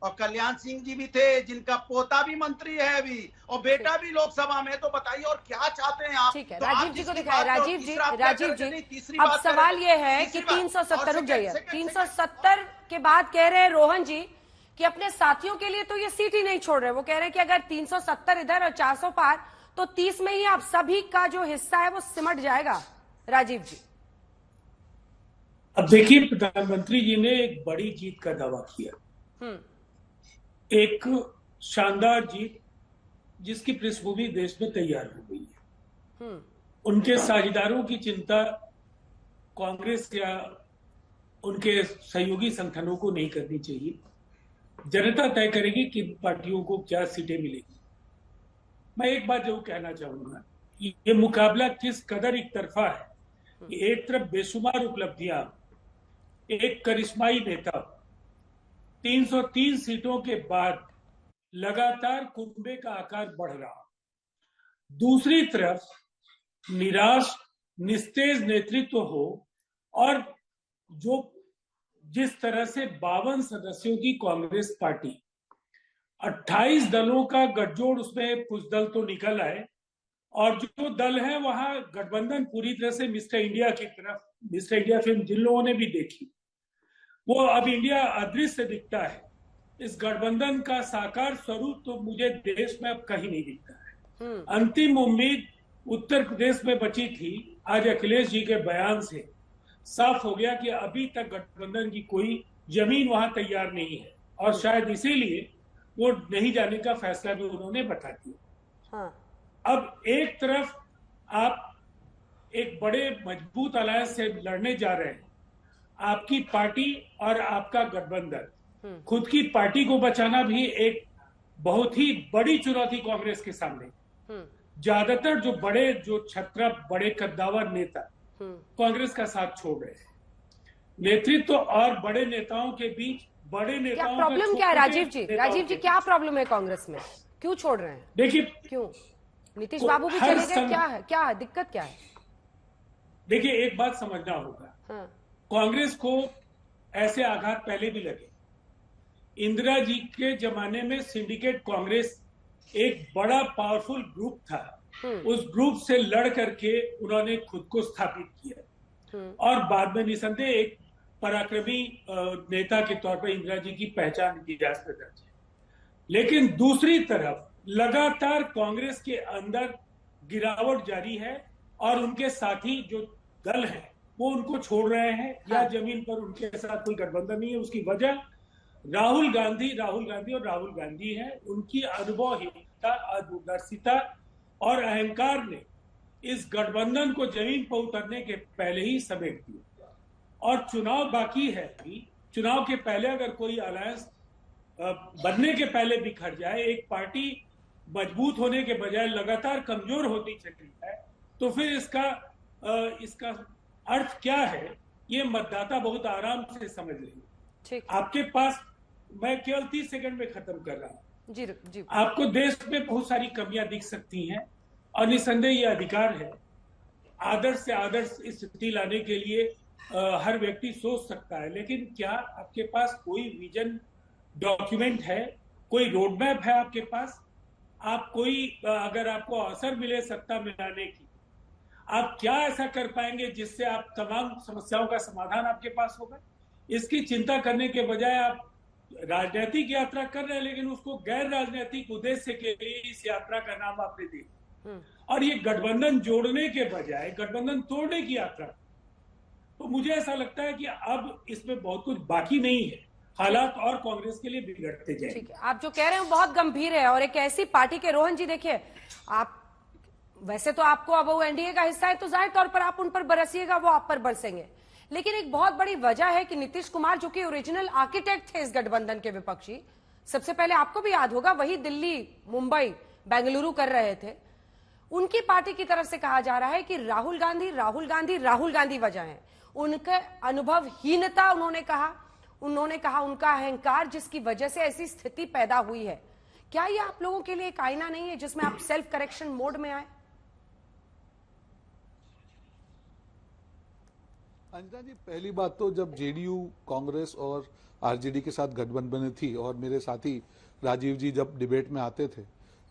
और कल्याण सिंह जी भी थे जिनका पोता भी मंत्री है अभी, और बेटा भी लोकसभा में। तो बताइए और क्या चाहते हैं आप। ठीक है, तो राजीव जी को दिखाए। राजीव जी अब सवाल ये है कि 370 रुक जाइए, 370 के बाद कह रहे हैं रोहन जी कि अपने साथियों के लिए तो ये सीट ही नहीं छोड़ रहे। वो कह रहे हैं कि अगर 370 इधर और 400 पार तो 30 में ही आप सभी का जो हिस्सा है वो सिमट जाएगा। राजीव जी अब देखिए, प्रधानमंत्री जी ने एक बड़ी जीत का दावा किया, एक शानदार जीत जिसकी पृष्ठभूमि देश में तैयार हो गई है। उनके साझेदारों की चिंता कांग्रेस या उनके सहयोगी संगठनों को नहीं करनी चाहिए। जनता तय करेगी किन पार्टियों को क्या सीटें मिलेगी। मैं एक बात जरूर कहना चाहूंगा, ये मुकाबला किस कदर एक तरफा है। एक तरफ बेशुमार उपलब्धियां, एक करिश्माई नेता, 303 सीटों के बाद लगातार कुंभे का आकार बढ़ रहा, दूसरी तरफ निराश निस्तेज नेतृत्व हो, और जो जिस तरह से 52 सदस्यों की कांग्रेस पार्टी, 28 दलों का गठजोड़, उसमें कुछ दल तो निकल आए, और जो दल है वहां गठबंधन पूरी तरह से मिस्टर इंडिया की तरफ, मिस्टर इंडिया फिल्म जिन लोगों ने भी देखी, वो अब इंडिया अदृश्य दिखता है। इस गठबंधन का साकार स्वरूप तो मुझे देश में अब कहीं नहीं दिखता है। अंतिम उम्मीद उत्तर प्रदेश में बची थी, आज अखिलेश जी के बयान से साफ हो गया कि अभी तक गठबंधन की कोई जमीन वहां तैयार नहीं है, और शायद इसीलिए वो नहीं जाने का फैसला भी उन्होंने बता दिया। अब एक तरफ आप एक बड़े मजबूत अलायंस से लड़ने जा रहे हैं, आपकी पार्टी और आपका गठबंधन। खुद की पार्टी को बचाना भी एक बहुत ही बड़ी चुनौती कांग्रेस के सामने। ज्यादातर जो छत्रा बड़े कद्दावर नेता कांग्रेस का साथ छोड़ रहे हैं। नेतृत्व और बड़े नेताओं के बीच, बड़े नेताओं क्या प्रॉब्लम क्या है राजीव जी? राजीव जी क्या प्रॉब्लम है कांग्रेस में, क्यों छोड़ रहे हैं? देखिए, क्यों नीतीश बाबू भी चले गए, क्या है दिक्कत क्या है? देखिए, एक बात समझना होगा, कांग्रेस को ऐसे आघात पहले भी लगे। इंदिरा जी के जमाने में सिंडिकेट कांग्रेस एक बड़ा पावरफुल ग्रुप था, उस ग्रुप से लड़ करके उन्होंने खुद को स्थापित किया, और बाद में निसंदेह एक पराक्रमी नेता के तौर पर इंदिरा जी की पहचान की जा सकती है। लेकिन दूसरी तरफ लगातार कांग्रेस के अंदर गिरावट जारी है, और उनके साथी जो दल हैं वो उनको छोड़ रहे हैं, या जमीन पर उनके साथ कोई गठबंधन नहीं है। उसकी वजह राहुल गांधी है। उनकी अनुभवहीनता, अदूरदर्शिता और अहंकार ने इस गठबंधन को जमीन पर उतरने के पहले ही समेट दिया, और चुनाव बाकी है। चुनाव के पहले अगर कोई अलायंस बनने के पहले बिखर जाए, एक पार्टी मजबूत होने के बजाय लगातार कमजोर होती चली है, तो फिर इसका अर्थ क्या है, ये मतदाता बहुत आराम से समझ लेंगे। आपके पास, मैं केवल 30 सेकंड में खत्म कर रहा हूं। जी। आपको देश में बहुत सारी कमियां दिख सकती हैं, और निसंदेह ये अधिकार है। आदर्श से आदर्श स्थिति लाने के लिए हर व्यक्ति सोच सकता है, लेकिन क्या आपके पास कोई विजन डॉक्यूमेंट है, कोई रोड मैप है आपके पास? अगर आपको अवसर मिले सत्ता में आने की, आप क्या ऐसा कर पाएंगे जिससे आप तमाम समस्याओं का समाधान आपके पास होगा? इसकी चिंता करने के बजाय आप राजनीतिक यात्रा कर रहे हैं, लेकिन उसको गैर राजनीतिक उद्देश्य के लिए इस यात्रा का नाम आपने दिया। और ये गठबंधन जोड़ने के बजाय गठबंधन तोड़ने की यात्रा, तो मुझे ऐसा लगता है कि अब इसमें बहुत कुछ बाकी नहीं है, हालात और कांग्रेस के लिए बिगड़ते जाएंगे। ठीक है, आप जो कह रहे हैं वो बहुत गंभीर है और एक ऐसी पार्टी के रोहन जी, देखिए आप वैसे तो आपको अब वो एनडीए का हिस्सा है तो जाहिर तौर पर आप उन पर बरसिएगा, वो आप पर बरसेंगे, लेकिन एक बहुत बड़ी वजह है कि नीतीश कुमार जो कि ओरिजिनल आर्किटेक्ट थे इस गठबंधन के विपक्षी, सबसे पहले आपको भी याद होगा वही दिल्ली, मुंबई, बेंगलुरु कर रहे थे, उनकी पार्टी की तरफ से कहा जा रहा है कि राहुल गांधी राहुल गांधी राहुल गांधी वजह है, उनके अनुभवहीनता, उन्होंने कहा उनका अहंकार जिसकी वजह से ऐसी स्थिति पैदा हुई है। क्या ये आप लोगों के लिए एक आईना नहीं है जिसमें आप सेल्फ करेक्शन मोड में आए? अंजना जी, पहली बात तो जब जेडीयू कांग्रेस और आरजेडी के साथ गठबंधन में थी और मेरे साथी राजीव जी जब डिबेट में आते थे,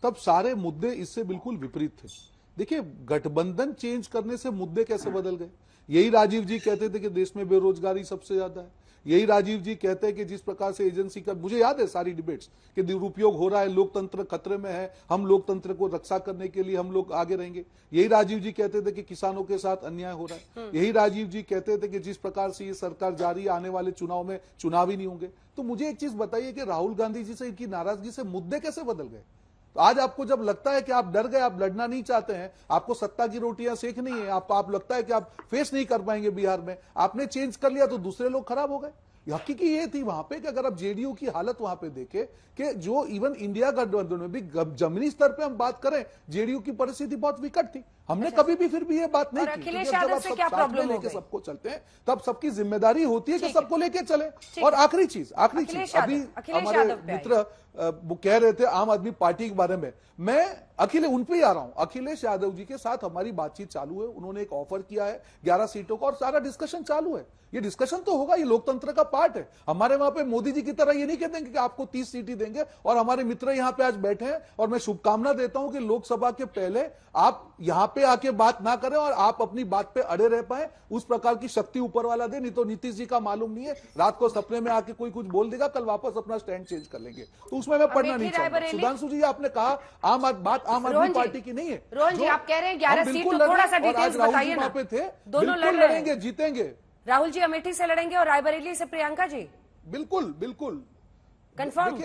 तब सारे मुद्दे इससे बिल्कुल विपरीत थे। देखिए, गठबंधन चेंज करने से मुद्दे कैसे बदल गए? यही राजीव जी कहते थे कि देश में बेरोजगारी सबसे ज्यादा है, यही राजीव जी कहते हैं कि जिस प्रकार से एजेंसी का, मुझे याद है सारी डिबेट्स, कि दुरुपयोग हो रहा है, लोकतंत्र खतरे में है, हम लोकतंत्र को रक्षा करने के लिए हम लोग आगे रहेंगे। यही राजीव जी कहते थे कि किसानों के साथ अन्याय हो रहा है, यही राजीव जी कहते थे कि जिस प्रकार से ये सरकार जारी, आने वाले चुनाव में चुनाव ही नहीं होंगे। तो मुझे एक चीज बताइए कि राहुल गांधी जी से इनकी नाराजगी से मुद्दे कैसे बदल गए? तो आज आपको जब लगता है कि आप डर गए, आप लड़ना नहीं चाहते हैं, आपको सत्ता की रोटियां सेकनी है, आप लगता है कि आप फेस नहीं कर पाएंगे बिहार में, आपने चेंज कर लिया तो दूसरे लोग खराब हो गए। हकीकी ये थी वहां पे कि अगर आप जेडीयू की हालत वहां पे देखें कि जो इवन इंडिया गठबंधन में भी जमीनी स्तर पे हम बात करें, जेडीयू की परिस्थिति बहुत विकट थी। हमने कभी भी फिर भी ये बात नहीं की। अखिलेश यादव से क्या प्रॉब्लम हो गई? सबको चलते हैं तब सबकी जिम्मेदारी होती है कि सबको लेके चले। और आखिरी चीज अभी हमारे मित्र वो कह रहे थे आम आदमी पार्टी के बारे में, मैं उन पे ही आ रहा हूं। अखिलेश यादव जी के साथ हमारी बातचीत चालू है, उन्होंने एक ऑफर किया है 11 सीटों का और सारा डिस्कशन चालू है। ये डिस्कशन तो होगा, ये लोकतंत्र का पार्ट है। हमारे वहां पे मोदी जी की तरह ये नहीं कह देंगे कि आपको 30 सीटें देंगे। और हमारे मित्र यहां पे आज बैठे हैं और मैं शुभकामना देता हूं कि लोकसभा के पहले आप यहां पे आके बात ना करें और आप अपनी बात पे अड़े रह पाए। उस प्रकार की शक्ति ऊपर वाला दे, नहीं तो नीतीश जी का मालूम नहीं है, रात को सपने में आके कोई कुछ बोल देगा, कल वापस अपना स्टैंड चेंज कर लेंगे। तो उसमें मैं पढ़ना नहीं चाहता। सुधांशु जी, आपने कहा आम आदमी पार्टी की नहीं है। रोहन जी, आप कह रहे हैं 11 सीट, तो थोड़ा सा डिटेल्स बताइए ना। पे थे, दोनों लड़ेंगे, जीतेंगे। राहुल जी अमेठी से लड़ेंगे और रायबरेली से प्रियंका जी। बिल्कुल बिल्कुल कंफर्म।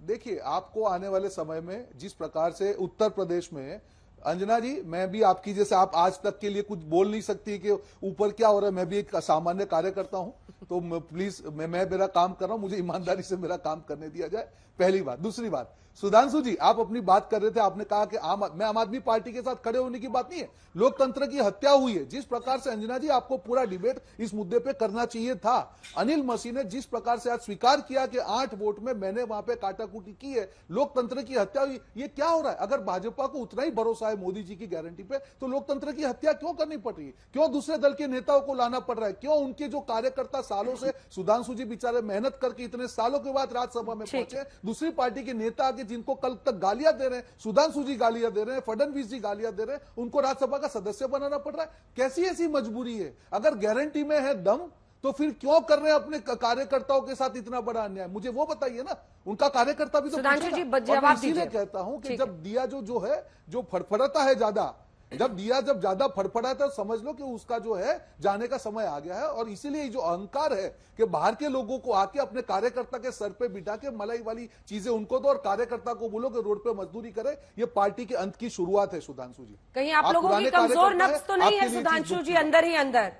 देखिए आपको आने वाले समय में जिस प्रकार से उत्तर प्रदेश में, अंजना जी मैं भी आपकी जैसे, आप आज तक के लिए कुछ बोल नहीं सकती कि ऊपर क्या हो रहा है, मैं भी एक सामान्य कार्यकर्ता हूं, तो प्लीज मैं मेरा काम कर रहा हूं, मुझे ईमानदारी से मेरा काम करने दिया जाए, पहली बात। दूसरी बात, सुधांशु जी आप अपनी बात कर रहे थे, आपने कहा कि मैं आम आदमी पार्टी के साथ खड़े होने की बात नहीं है, लोकतंत्र की हत्या हुई है। जिस प्रकार से अंजना जी आपको पूरा डिबेट इस मुद्दे पे करना चाहिए था। अनिल मसीह ने जिस प्रकार से आज स्वीकार किया कि 8 वोट में मैंने वहां पे काटाकुटी की है, लोकतंत्र की हत्या हुई, ये क्या हो रहा है? अगर भाजपा को उतना ही भरोसा है मोदी जी की गारंटी पे, तो लोकतंत्र की हत्या क्यों करनी पड़ रही है? क्यों दूसरे दल के नेताओं को लाना पड़ रहा है? क्यों उनके जो कार्यकर्ता सालों से, सुधांशु जी बेचारे मेहनत करके इतने सालों के बाद राज्यसभा में पहुंचे, दूसरी पार्टी के नेता आके जिनको कल तक गालियां दे रहे हैं, सुधांशु जी गालियां दे रहे हैं, फडणवीस जी गालियां दे रहे हैं, उनको राज्यसभा का सदस्य बनाना पड़ रहा है। कैसी ऐसी मजबूरी है? अगर गारंटी में है दम, तो फिर क्यों कर रहे हैं अपने कार्यकर्ताओं के साथ इतना बड़ा अन्याय? मुझे वो बताइए ना, उनका कार्यकर्ता भी तो इसीलिए कहता हूं कि जब दिया जो है, जो फड़फड़ाता है ज्यादा, जब ज्यादा फड़फड़ा है तो समझ लो कि उसका जो है जाने का समय आ गया है। और इसीलिए जो अहंकार है कि बाहर के लोगों को आके अपने कार्यकर्ता के सर पे बिठा के मलाई वाली चीजें उनको दो और कार्यकर्ता को बोलो कि रोड पे मजदूरी करे, ये पार्टी के अंत की शुरुआत है। सुधांशु जी, कहीं आप लोगों की कमजोर नफ्स तो नहीं है सुधांशु जी? अंदर ही अंदर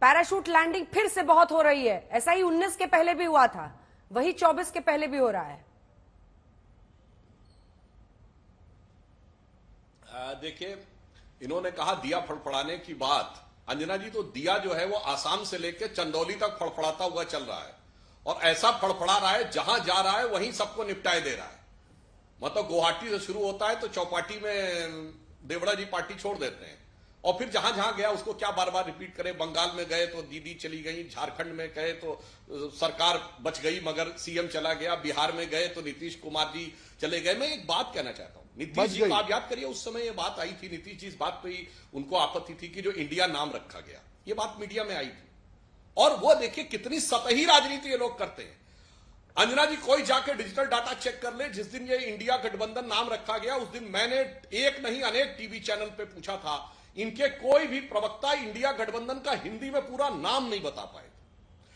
पैराशूट लैंडिंग फिर से बहुत हो रही है। ऐसा ही 19 के पहले भी हुआ था, वही 24 के पहले भी हो रहा है। देखिए, इन्होंने कहा दिया फड़फड़ाने की बात। अंजना जी, तो दिया जो है वो आसाम से लेकर चंदौली तक फड़फड़ाता हुआ चल रहा है, और ऐसा फड़फड़ा रहा है जहां जा रहा है वहीं सबको निपटाए दे रहा है। मतलब गुवाहाटी से शुरू होता है तो चौपाटी में देवड़ा जी पार्टी छोड़ देते हैं, और फिर जहां जहां गया उसको क्या बार बार रिपीट करें। बंगाल में गए तो दीदी चली गई, झारखंड में गए तो सरकार बच गई मगर सीएम चला गया, बिहार में गए तो नीतीश कुमार जी चले गए। मैं एक बात कहना चाहता हूं, नीतीश जी को आप याद करिए, उस समय ये बात आई थी, नीतीश जी इस बात पे ही उनको आपत्ति थी कि जो इंडिया नाम रखा गया, ये बात मीडिया में आई थी। और वो देखिए कितनी सतही राजनीति ये लोग करते हैं। अंजना जी, कोई जाके डिजिटल डाटा चेक कर ले। जिस दिन ये इंडिया गठबंधन नाम रखा गया उस दिन मैंने एक नहीं अनेक टीवी चैनल पे पूछा था, इनके कोई भी प्रवक्ता इंडिया गठबंधन का हिंदी में पूरा नाम नहीं बता पाए।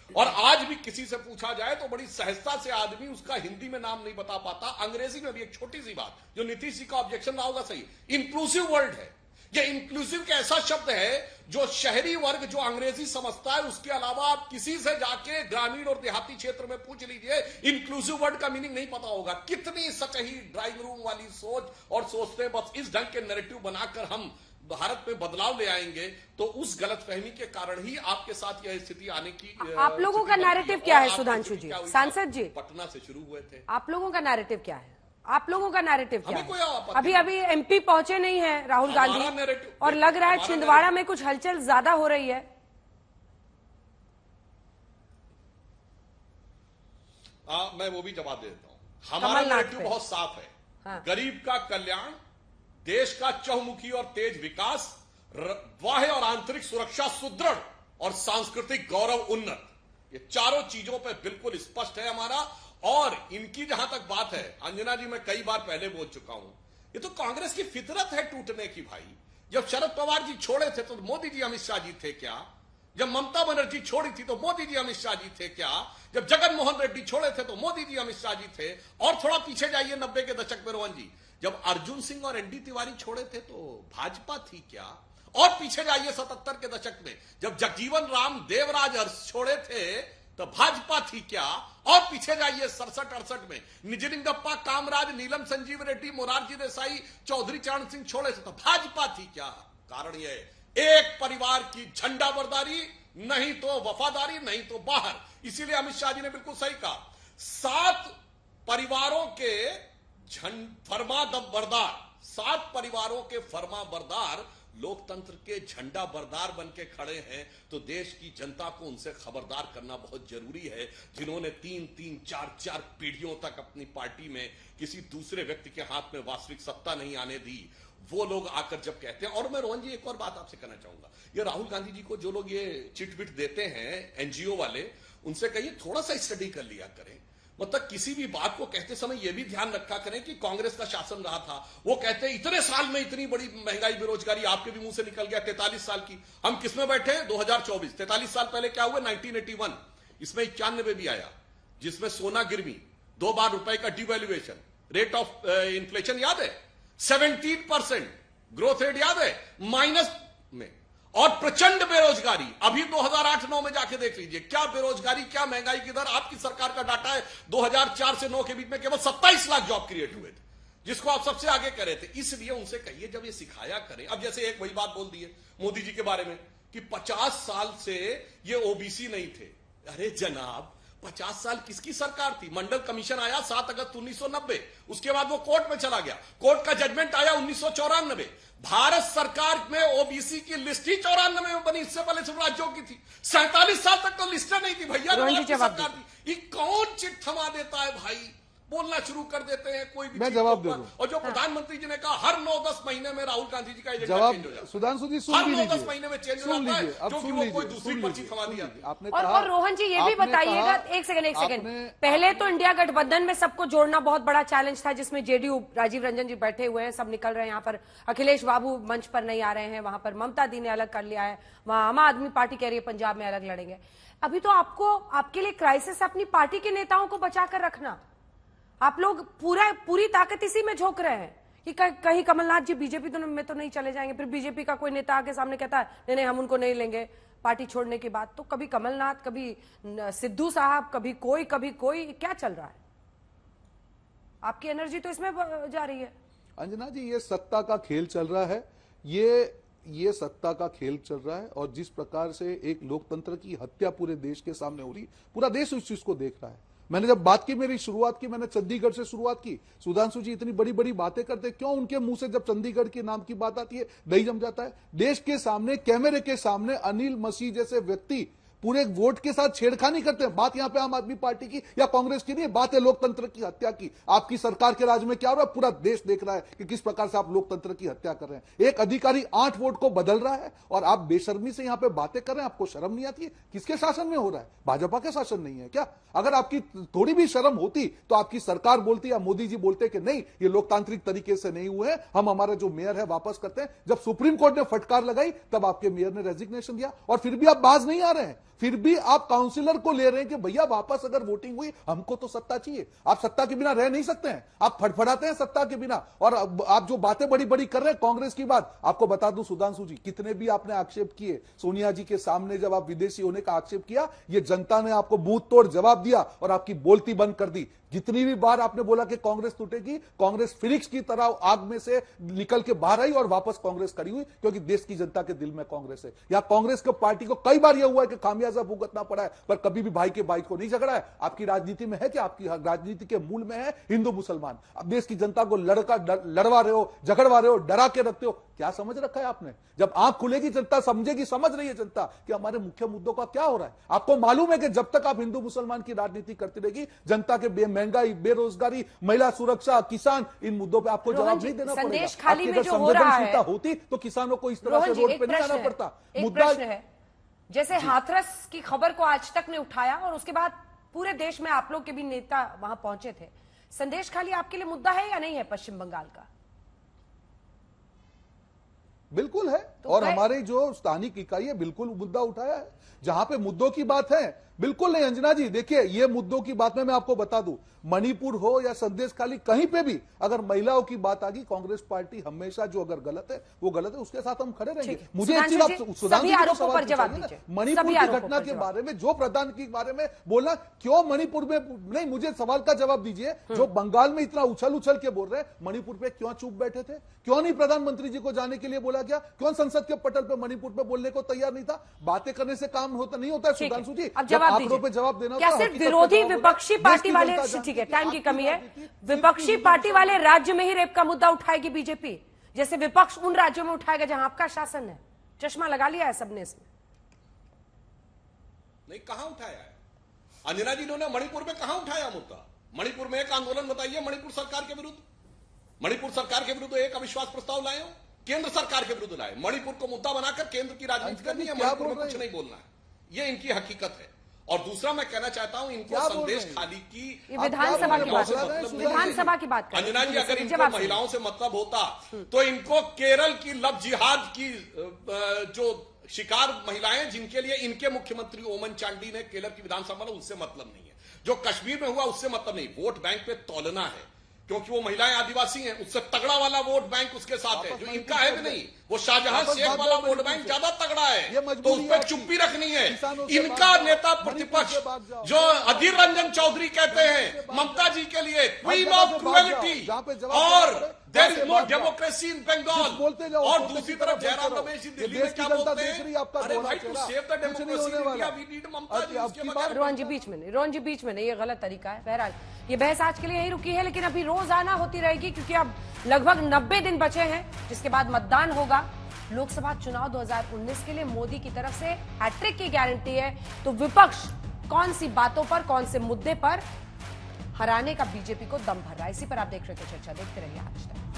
और आज भी किसी से पूछा जाए तो बड़ी सहजता से आदमी उसका हिंदी में नाम नहीं बता पाता। अंग्रेजी में भी एक छोटी सी बात जो नीतीश जी का ऑब्जेक्शन रहा होगा, सही, इंक्लूसिव वर्ड है। ये इंक्लूसिव का ऐसा शब्द है जो शहरी वर्ग जो अंग्रेजी समझता है, उसके अलावा आप किसी से जाके ग्रामीण और देहाती क्षेत्र में पूछ लीजिए, इंक्लूसिव वर्ड का मीनिंग नहीं पता होगा। कितनी सतही ड्राइंग रूम वाली सोच, और सोचते बस इस ढंग के नैरेटिव बनाकर हम भारत में बदलाव ले आएंगे, तो उस गलतफहमी के कारण ही आपके साथ यह स्थिति आने की। आप लोगों का नैरेटिव क्या है सुधांशु जी? सांसद जी, पटना से शुरू हुए थे। आप लोगों का नैरेटिव क्या है? आप लोगों का नैरेटिव क्या कोई है? अभी एमपी पहुंचे नहीं है राहुल गांधी, और लग रहा है छिंदवाड़ा में कुछ हलचल ज्यादा हो रही है। मैं वो भी जवाब दे देता हूं। हमारा नैरेटिव बहुत साफ है। हाँ। गरीब का कल्याण, देश का चहुमुखी और तेज विकास, बाह्य और आंतरिक सुरक्षा सुदृढ़, और सांस्कृतिक गौरव उन्नत, ये चारों चीजों पे बिल्कुल स्पष्ट है हमारा। और इनकी जहां तक बात है, अंजना जी, मैं कई बार पहले बोल चुका हूं, ये तो कांग्रेस की फितरत है टूटने की भाई। जब शरद पवार जी छोड़े थे तो मोदी जी अमित शाह जी थे क्या? जब ममता बनर्जी छोड़ी थी तो मोदी जी अमित शाह जी थे क्या? जब जगन मोहन रेड्डी छोड़े थे तो मोदी जी अमित शाह जी थे। और थोड़ा पीछे जाइए 90 के दशक में रोहन जी, जब अर्जुन सिंह और एनडी तिवारी छोड़े थे तो भाजपा थी क्या? और पीछे जाइए 77 के दशक में, जब जगजीवन राम देवराज छोड़े थे तो भाजपा थी क्या? और पीछे जाइए 67-68 में निजलिंगप्पा कामराज, नीलम संजीव रेड्डी, मोरारजी देसाई, चौधरी चरण सिंह छोड़े थे तो भाजपा थी क्या? कारण यह एक परिवार की झंडा बरदारी, नहीं तो वफादारी, नहीं तो बाहर। इसीलिए अमित शाह जी ने बिल्कुल सही कहा, 7 परिवारों के फरमा बरदार, 7 परिवारों के फरमा बरदार लोकतंत्र के झंडा बरदार बन के खड़े हैं, तो देश की जनता को उनसे खबरदार करना बहुत जरूरी है। जिन्होंने 3-3, 4-4 पीढ़ियों तक अपनी पार्टी में किसी दूसरे व्यक्ति के हाथ में वास्तविक सत्ता नहीं आने दी, वो लोग आकर जब कहते हैं। और मैं रोहन जी एक और बात आपसे कहना चाहूंगा, ये राहुल गांधी जी को जो लोग ये चिट-बिट देते हैं एनजीओ वाले, उनसे कहिए थोड़ा सा स्टडी कर लिया करें। मतलब किसी भी बात को कहते समय यह भी ध्यान रखा करें कि कांग्रेस का शासन रहा था, वो कहते हैं इतने साल में इतनी बड़ी महंगाई, बेरोजगारी, आपके भी मुंह से निकल गया 43 साल की। हम किसमें बैठे हैं? 2024। 43 साल पहले क्या हुआ? 1981, इसमें 91 भी आया, जिसमें सोना गिरवी, 2 बार रुपए का डिवैल्यूएशन, रेट ऑफ इन्फ्लेशन याद है 17% ग्रोथ रेट याद है, माइनस में, और प्रचंड बेरोजगारी। अभी 2008-9 में जाके देख लीजिए क्या बेरोजगारी, क्या महंगाई की दर। आपकी सरकार का डाटा है 2004 से 9 के बीच में केवल 27 लाख जॉब क्रिएट हुए थे, जिसको आप सबसे आगे कह रहे थे। इसलिए उनसे कहिए जब ये सिखाया करें। अब जैसे एक वही बात बोल दी है मोदी जी के बारे में कि 50 साल से ये ओबीसी नहीं थे। अरे जनाब, 50 साल किसकी सरकार थी? मंडल कमीशन आया 7 अगस्त 1990, उसके बाद वो कोर्ट में चला गया, कोर्ट का जजमेंट आया 1994। भारत सरकार में ओबीसी की लिस्ट ही 94 में बनी, इससे पहले सब राज्यों की थी। 47 साल तक तो लिस्ट नहीं थी भैया, सरकार थी। ये कौन चिट थमा देता है भाई? बोलना शुरू कर देते हैं कोई भी। मैं जवाब दे दूं। और जो प्रधानमंत्री जी ने कहा हर 9-10 महीने में राहुल गांधी जी का एजेंडा चेंज हो जाता है। सुधांशु जी, हर 9-10 महीने में चेंज हो जाता है, क्योंकि वो कोई दूसरी पर्ची थमा दिया। आपने और रोहन जी ये भी बताइएगा, एक सेकंड, पहले तो इंडिया गठबंधन में सबको जोड़ना बहुत बड़ा चैलेंज था, जिसमें जेडीयू राजीव रंजन जी बैठे हुए हैं, सब निकल रहे हैं। यहाँ पर अखिलेश बाबू मंच पर नहीं आ रहे हैं, वहां पर ममता दी ने अलग कर लिया है, वहां आम आदमी पार्टी कह रही है पंजाब में अलग लड़ेंगे। अभी तो आपके लिए क्राइसिस अपनी पार्टी के नेताओं को बचा कर रखना। आप लोग पूरी ताकत इसी में झोंक रहे हैं कि कहीं कमलनाथ जी बीजेपी में तो नहीं चले जाएंगे, फिर बीजेपी का कोई नेता आके सामने कहता है नहीं हम उनको नहीं लेंगे पार्टी छोड़ने के बाद। तो कभी कमलनाथ, कभी सिद्धू साहब, कभी कोई, क्या चल रहा है? आपकी एनर्जी तो इसमें जा रही है। अंजना जी, ये सत्ता का खेल चल रहा है, ये सत्ता का खेल चल रहा है। और जिस प्रकार से एक लोकतंत्र की हत्या पूरे देश के सामने हो रही, पूरा देश उस चीज को देख रहा है। मैंने जब बात की, मेरी शुरुआत की, मैंने चंडीगढ़ से शुरुआत की। सुधांशु जी इतनी बड़ी बड़ी बातें करते, क्यों उनके मुंह से जब चंडीगढ़ के नाम की बात आती है दही जम जाता है? देश के सामने, कैमरे के सामने अनिल मसीह जैसे व्यक्ति पूरे वोट के साथ छेड़खानी करते हैं। बात यहां पे आम आदमी पार्टी की या कांग्रेस की नहीं है, बात है लोकतंत्र की हत्या की। आपकी सरकार के राज में क्या हो रहा है, पूरा देश देख रहा है कि किस प्रकार से आप लोकतंत्र की हत्या कर रहे हैं। एक अधिकारी 8 वोट को बदल रहा है और आप बेशर्मी से यहां पे बातें कर रहे हैं। आपको शर्म नहीं आती है? किसके शासन में हो रहा है? भाजपा के शासन नहीं है क्या? अगर आपकी थोड़ी भी शर्म होती तो आपकी सरकार बोलती या मोदी जी बोलते कि नहीं, ये लोकतांत्रिक तरीके से नहीं हुए, हम हमारा जो मेयर है वापस करते हैं। जब सुप्रीम कोर्ट ने फटकार लगाई तब आपके मेयर ने रेजिग्नेशन दिया और फिर भी आप बाज नहीं आ रहे हैं। फिर भी आप काउंसिलर को ले रहे हैं कि भैया वापस अगर वोटिंग हुई, हमको तो सत्ता चाहिए। आप सत्ता के बिना रह नहीं सकते हैं, आप फड़फड़ाते हैं सत्ता के बिना। और आप जो बातें बड़ी बड़ी कर रहे हैं कांग्रेस की बात, आपको बता दूं सुधांशु जी, कितने भी आपने आक्षेप किए सोनिया जी के सामने, जब आप विदेशी होने का आक्षेप किया, ये जनता ने आपको मुंह तोड़ जवाब दिया और आपकी बोलती बंद कर दी। जितनी भी बार आपने बोला कि कांग्रेस टूटेगी, कांग्रेस फिनिक्स की तरह आग में से निकल के बाहर आई और वापस कांग्रेस खड़ी हुई, क्योंकि देश की जनता के दिल में कांग्रेस है। या कांग्रेस के पार्टी को कई बार यह हुआ है कि खामियाजा भुगतना पड़ा है, पर कभी भी भाई के भाई को नहीं झगड़ा है। आपकी राजनीति में है कि आपकी राजनीति के मूल में है हिंदू मुसलमान। अब देश की जनता को लड़वा रहे हो, झगड़वा रहे हो, डरा के रखते हो। क्या समझ रखा है आपने? जब आंख खुलेगी जनता समझेगी, समझ रही है जनता कि हमारे मुख्य मुद्दों का क्या हो रहा है। आपको मालूम है कि जब तक आप हिंदू मुसलमान की राजनीति करती रहेगी, जनता के महंगाई, बेरोजगारी, महिला सुरक्षा, किसान, इन मुद्दों पे आपको जवाब नहीं देना पड़ेगा। संदेश खाली में जो हो रहा है, होती तो किसानों को इस तरह से रोड पे नहीं आना पड़ता। मुद्दा है जैसे हाथरस की खबर को आज तक ने उठाया और उसके बाद पूरे देश में आप लोग के भी नेता वहां पहुंचे थे। संदेश खाली आपके लिए मुद्दा है या नहीं है पश्चिम बंगाल का? बिल्कुल है। तो और हमारी जो स्थानिक इकाई है बिल्कुल मुद्दा उठाया है। जहां पे मुद्दों की बात है, बिल्कुल नहीं अंजना जी, देखिए ये मुद्दों की बात में मैं आपको बता दूं, मणिपुर हो या संदेश खाली, कहीं पे भी अगर महिलाओं की बात आ गई, कांग्रेस पार्टी हमेशा जो अगर गलत है वो गलत है, उसके साथ हम खड़े रहेंगे। मुझे एक चीज आप सुधांशु जी को सवाल पूछिए, मणिपुर की घटना के बारे में, जो प्रधान के बारे में बोलना, क्यों मणिपुर में नहीं, मुझे सवाल का जवाब दीजिए। जो बंगाल में इतना उछल उछल के बोल रहे हैं, मणिपुर पे क्यों चुप बैठे थे? क्यों नहीं प्रधानमंत्री जी को जाने के लिए बोला गया? क्यों संसद के पटल पे मणिपुर पे बोलने को तैयार नहीं था? बातें करने से काम होता नहीं होता है सुधांशु जी। आंकड़ों पे जवाब देना, क्या सिर्फ विरोधी विपक्षी पार्टी वाले, ठीक है टाइम की कमी है, विपक्षी पार्टी वाले राज्य में ही रेप का मुद्दा उठाएगी बीजेपी, जैसे विपक्ष उन राज्यों में उठाएगा जहां आपका शासन है? चश्मा लगा लिया है सबने इसमें। नहीं, कहां उठाया है अंजना जी? इन्होंने मणिपुर में कहां उठाया मुद्दा? मणिपुर में एक आंदोलन बताइए मणिपुर सरकार के विरुद्ध। मणिपुर सरकार के विरुद्ध एक अविश्वास प्रस्ताव लाए हो, केंद्र सरकार के विरुद्ध लाए। मणिपुर को मुद्दा बनाकर केंद्र की राजनीति करनी है, मणिपुर में कुछ नहीं बोलना है, ये इनकी हकीकत है। और दूसरा मैं कहना चाहता हूं, इनको संदेश खाली की विधानसभा की बात, विधानसभा की बात अंजना जी, अगर इनको महिलाओं से मतलब होता तो इनको केरल की लव जिहाद की जो शिकार महिलाएं, जिनके लिए इनके मुख्यमंत्री ओमन चांडी ने केरल की विधानसभा में, उससे मतलब नहीं है। जो कश्मीर में हुआ उससे मतलब नहीं। वोट बैंक पे तोलना है, क्योंकि वो महिलाएं आदिवासी हैं, उससे तगड़ा वाला वोट बैंक उसके साथ है, जो इनका है भी नहीं। वो शाहजहां शेख वाला वोट बैंक ज्यादा तगड़ा है, तो उस पर चुप्पी रखनी है। इनका नेता प्रतिपक्ष जो अधीर रंजन चौधरी कहते हैं ममता जी के लिए क्वीन ऑफ क्रुएलिटी और there is no democracy in Bengal, और दूसरी तरफ जयराम रमेश जी दिल्ली में क्या बोलते हैं, अरे भाई to save the democracy in India we need Mamata ji. उसके बाद रोहन जी बीच में नहीं, रोहन जी बीच में नहीं, ये गलत तरीका है। बहरहाल ये बहस आज के लिए यही रुकी है, लेकिन अभी रोजाना होती रहेगी, क्योंकि अब लगभग 90 दिन बचे हैं जिसके बाद मतदान होगा। लोकसभा चुनाव 2019 के लिए मोदी की तरफ से हैट्रिक की गारंटी है, तो विपक्ष कौन सी बातों पर, कौन से मुद्दे पर हराने का बीजेपी को दम भर रहा है, इसी पर आप देख रहे थे चर्चा। देखते रहिए आज तक।